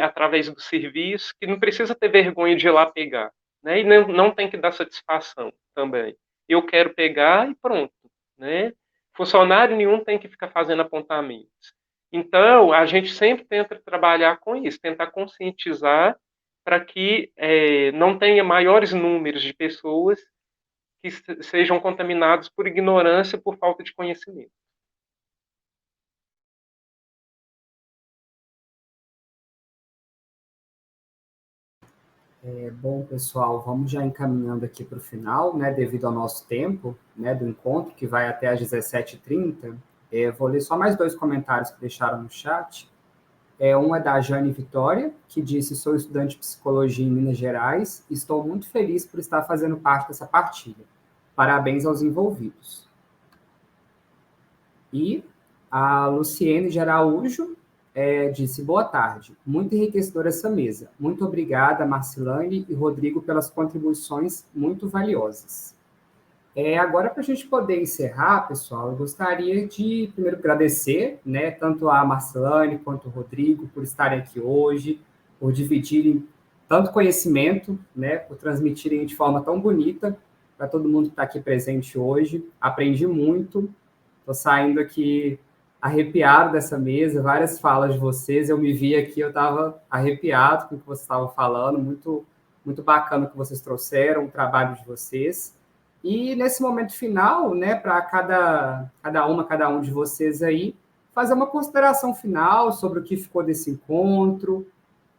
através do serviço, que não precisa ter vergonha de ir lá pegar, né? E não tem que dar satisfação também. Eu quero pegar e pronto, né? Funcionário nenhum tem que ficar fazendo apontamentos. Então, a gente sempre tenta trabalhar com isso, tentar conscientizar para que não tenha maiores números de pessoas que sejam contaminadas por ignorância, por falta de conhecimento. Bom, pessoal, vamos já encaminhando aqui para o final, né, devido ao nosso tempo, né, do encontro, que vai até às 17h30. Vou ler só mais 2 comentários que deixaram no chat. Um é da Jane Vitória, que disse: sou estudante de psicologia em Minas Gerais e estou muito feliz por estar fazendo parte dessa partilha. Parabéns aos envolvidos. E a Luciene de Araújo disse: boa tarde, muito enriquecedora essa mesa. Muito obrigada, Marcilane e Rodrigo, pelas contribuições muito valiosas. Agora, para a gente poder encerrar, pessoal, eu gostaria de primeiro agradecer, né, tanto a Marcilane quanto o Rodrigo por estarem aqui hoje, por dividirem tanto conhecimento, né, por transmitirem de forma tão bonita para todo mundo que está aqui presente hoje. Aprendi muito, estou saindo aqui arrepiado dessa mesa, várias falas de vocês, eu me vi aqui, eu estava arrepiado com o que vocês estavam falando, muito, muito bacana o que vocês trouxeram, o trabalho de vocês. E nesse momento final, né, para cada um de vocês aí, fazer uma consideração final sobre o que ficou desse encontro,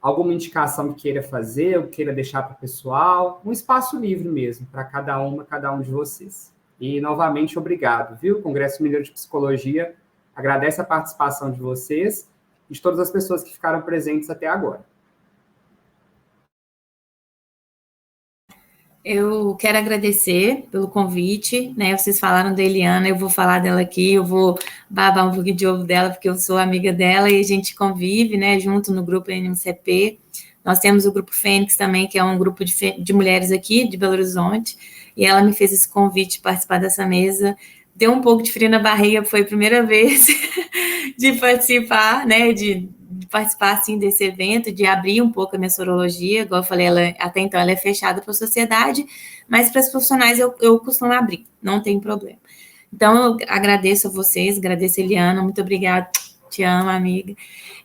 alguma indicação que queira fazer, ou queira deixar para o pessoal, um espaço livre mesmo, para cada um de vocês. E, novamente, obrigado, viu? Congresso Mineiro de Psicologia agradece a participação de vocês e de todas as pessoas que ficaram presentes até agora. Eu quero agradecer pelo convite, né? Vocês falaram da Eliana, eu vou falar dela aqui, eu vou babar um pouquinho de ovo dela, porque eu sou amiga dela e a gente convive, né, junto no grupo NMCP. Nós temos o Grupo Fênix também, que é um grupo de mulheres aqui de Belo Horizonte, e ela me fez esse convite de participar dessa mesa. Deu um pouco de frio na barriga, foi a primeira vez de participar, né, de participar, assim, desse evento, de abrir um pouco a minha sorologia, igual eu falei, até então ela é fechada para a sociedade, mas para os profissionais eu costumo abrir, não tem problema. Então, eu agradeço a vocês, agradeço a Eliana, muito obrigada, te amo, amiga.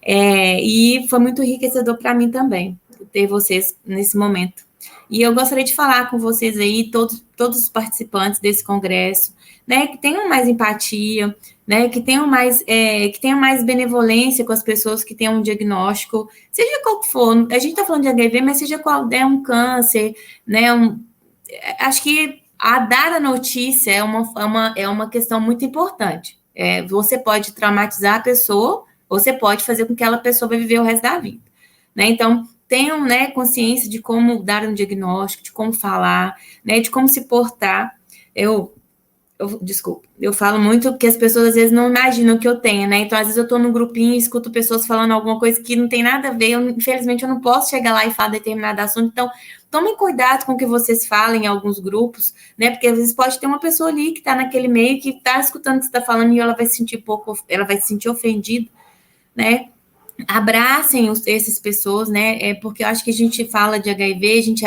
E foi muito enriquecedor para mim também, ter vocês nesse momento. E eu gostaria de falar com vocês aí, todos os participantes desse congresso, né, que tenham mais empatia, né, que tenham mais benevolência com as pessoas que têm um diagnóstico, seja qual que for, a gente está falando de HIV, mas seja qual der um câncer, né, acho que a dar a notícia é uma questão muito importante. Você pode traumatizar a pessoa, ou você pode fazer com que aquela pessoa vai viver o resto da vida. Né? Então, tenham, né, consciência de como dar um diagnóstico, de como falar, né, de como se portar. Desculpa, eu falo muito que as pessoas às vezes não imaginam que eu tenho, né? Então, às vezes eu tô num grupinho e escuto pessoas falando alguma coisa que não tem nada a ver. Infelizmente, eu não posso chegar lá e falar determinado assunto. Então, tomem cuidado com o que vocês falam em alguns grupos, né? Porque às vezes pode ter uma pessoa ali que tá naquele meio, que tá escutando o que você tá falando e ela vai se sentir ofendida, né? Abracem essas pessoas, né? Porque eu acho que a gente fala de HIV, a gente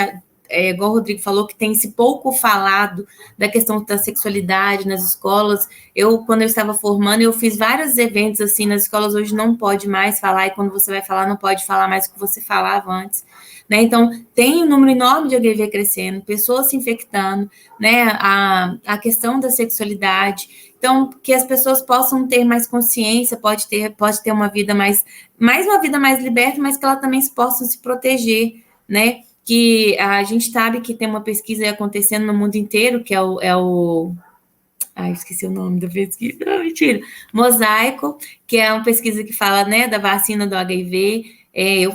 igual o Rodrigo falou, que tem se pouco falado da questão da sexualidade nas escolas. Quando eu estava formando, eu fiz vários eventos assim nas escolas. Hoje não pode mais falar, e quando você vai falar, não pode falar mais o que você falava antes. Né? Então, tem um número enorme de HIV crescendo, pessoas se infectando, né? A questão da sexualidade. Então, que as pessoas possam ter mais consciência, pode ter uma vida mais uma vida mais liberta, mas que ela também possam se proteger, né? Que a gente sabe que tem uma pesquisa acontecendo no mundo inteiro, que esqueci o nome da pesquisa, não, mentira, Mosaico, que é uma pesquisa que fala, né, da vacina do HIV.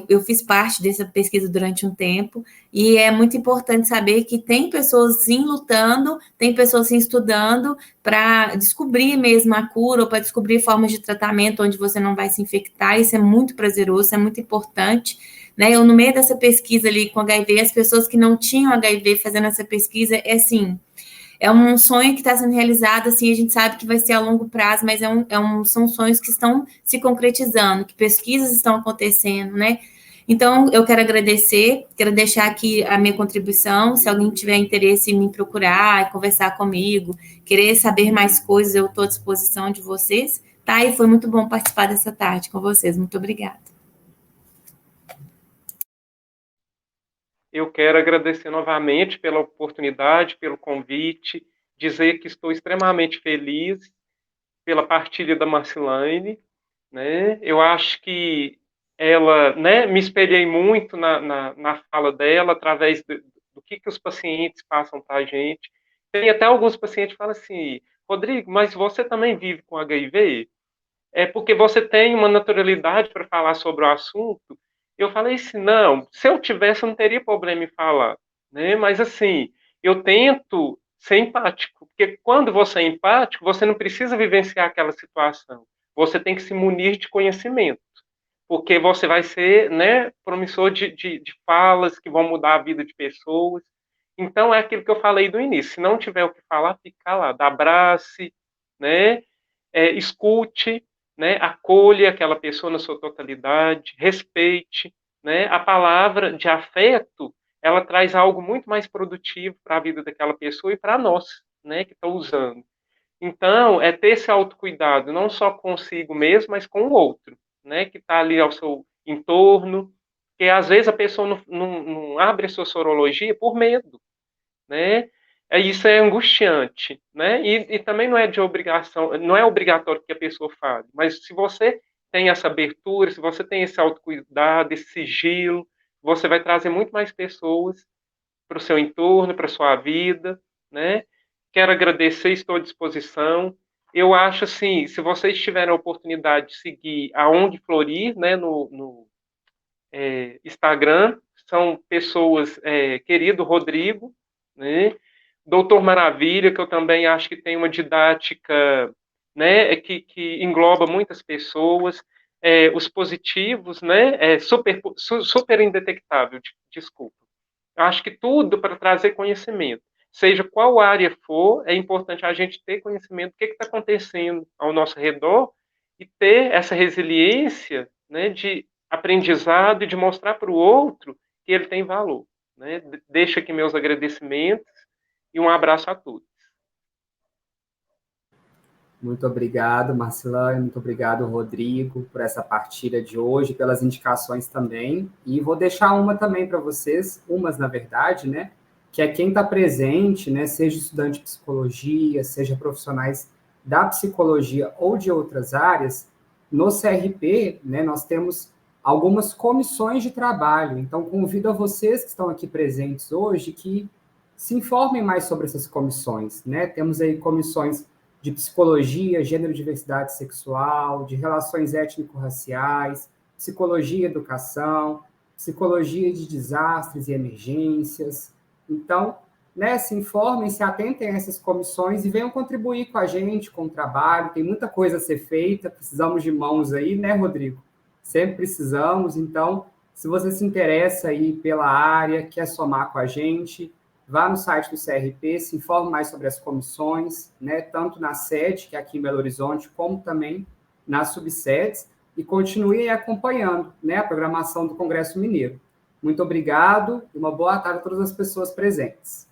Eu fiz parte dessa pesquisa durante um tempo, e é muito importante saber que tem pessoas sim lutando, tem pessoas sim estudando para descobrir mesmo a cura, ou para descobrir formas de tratamento onde você não vai se infectar. Isso é muito prazeroso, isso é muito importante. Né? Eu, no meio dessa pesquisa ali com HIV, as pessoas que não tinham HIV fazendo essa pesquisa, assim, é um sonho que está sendo realizado, assim, a gente sabe que vai ser a longo prazo, mas são sonhos que estão se concretizando, que pesquisas estão acontecendo, né? Então, eu quero agradecer, quero deixar aqui a minha contribuição. Se alguém tiver interesse em me procurar, e conversar comigo, querer saber mais coisas, eu estou à disposição de vocês, tá? E foi muito bom participar dessa tarde com vocês. Muito obrigada. Eu quero agradecer novamente pela oportunidade, pelo convite, dizer que estou extremamente feliz pela partilha da Marcilaine, né? Eu acho que ela, né, me espelhei muito na fala dela, através do que os pacientes passam para a gente. Tem até alguns pacientes que falam assim, Rodrigo, mas você também vive com HIV? É porque você tem uma naturalidade para falar sobre o assunto. Eu falei assim, não, se eu tivesse, eu não teria problema em falar, né? Mas assim, eu tento ser empático, porque quando você é empático, você não precisa vivenciar aquela situação. Você tem que se munir de conhecimento, porque você vai ser, né, promissor de falas que vão mudar a vida de pessoas. Então, é aquilo que eu falei do início. Se não tiver o que falar, fica calado. Abrace, né? Escute, né? Acolha aquela pessoa na sua totalidade, respeite, né? A palavra de afeto, ela traz algo muito mais produtivo para a vida daquela pessoa e para nós, né, que estão usando. Então, é ter esse autocuidado, não só consigo mesmo, mas com o outro, né, que está ali ao seu entorno, porque às vezes a pessoa não abre a sua sorologia por medo, né? Isso é angustiante, né? E também não é de obrigação, não é obrigatório que a pessoa fale, mas se você tem essa abertura, se você tem esse autocuidado, esse sigilo, você vai trazer muito mais pessoas para o seu entorno, para a sua vida, né? Quero agradecer, estou à disposição. Eu acho assim, se vocês tiverem a oportunidade de seguir a ONG Florir, né, no Instagram, são pessoas, querido Rodrigo, né? Doutor Maravilha, que eu também acho que tem uma didática, né, que engloba muitas pessoas, os positivos, né, super indetectável, desculpa. Acho que tudo para trazer conhecimento, seja qual área for, é importante a gente ter conhecimento do que está acontecendo ao nosso redor e ter essa resiliência, né, de aprendizado e de mostrar para o outro que ele tem valor, né? Deixo aqui meus agradecimentos e um abraço a todos. Muito obrigado, Marcilane, muito obrigado, Rodrigo, por essa partilha de hoje, pelas indicações também. E vou deixar uma também para vocês, umas na verdade, né? Que é quem está presente, né? Seja estudante de psicologia, seja profissionais da psicologia ou de outras áreas, no CRP, né? Nós temos algumas comissões de trabalho. Então, convido a vocês que estão aqui presentes hoje que se informem mais sobre essas comissões, né? Temos aí comissões de psicologia, gênero e diversidade sexual, de relações étnico-raciais, psicologia e educação, psicologia de desastres e emergências. Então, né, se informem, se atentem a essas comissões e venham contribuir com a gente, com o trabalho. Tem muita coisa a ser feita, precisamos de mãos aí, né, Rodrigo? Sempre precisamos. Então, se você se interessa aí pela área, quer somar com a gente, vá no site do CRP, se informe mais sobre as comissões, né, tanto na sede, que é aqui em Belo Horizonte, como também nas subsedes, e continue acompanhando, né, a programação do Congresso Mineiro. Muito obrigado e uma boa tarde a todas as pessoas presentes.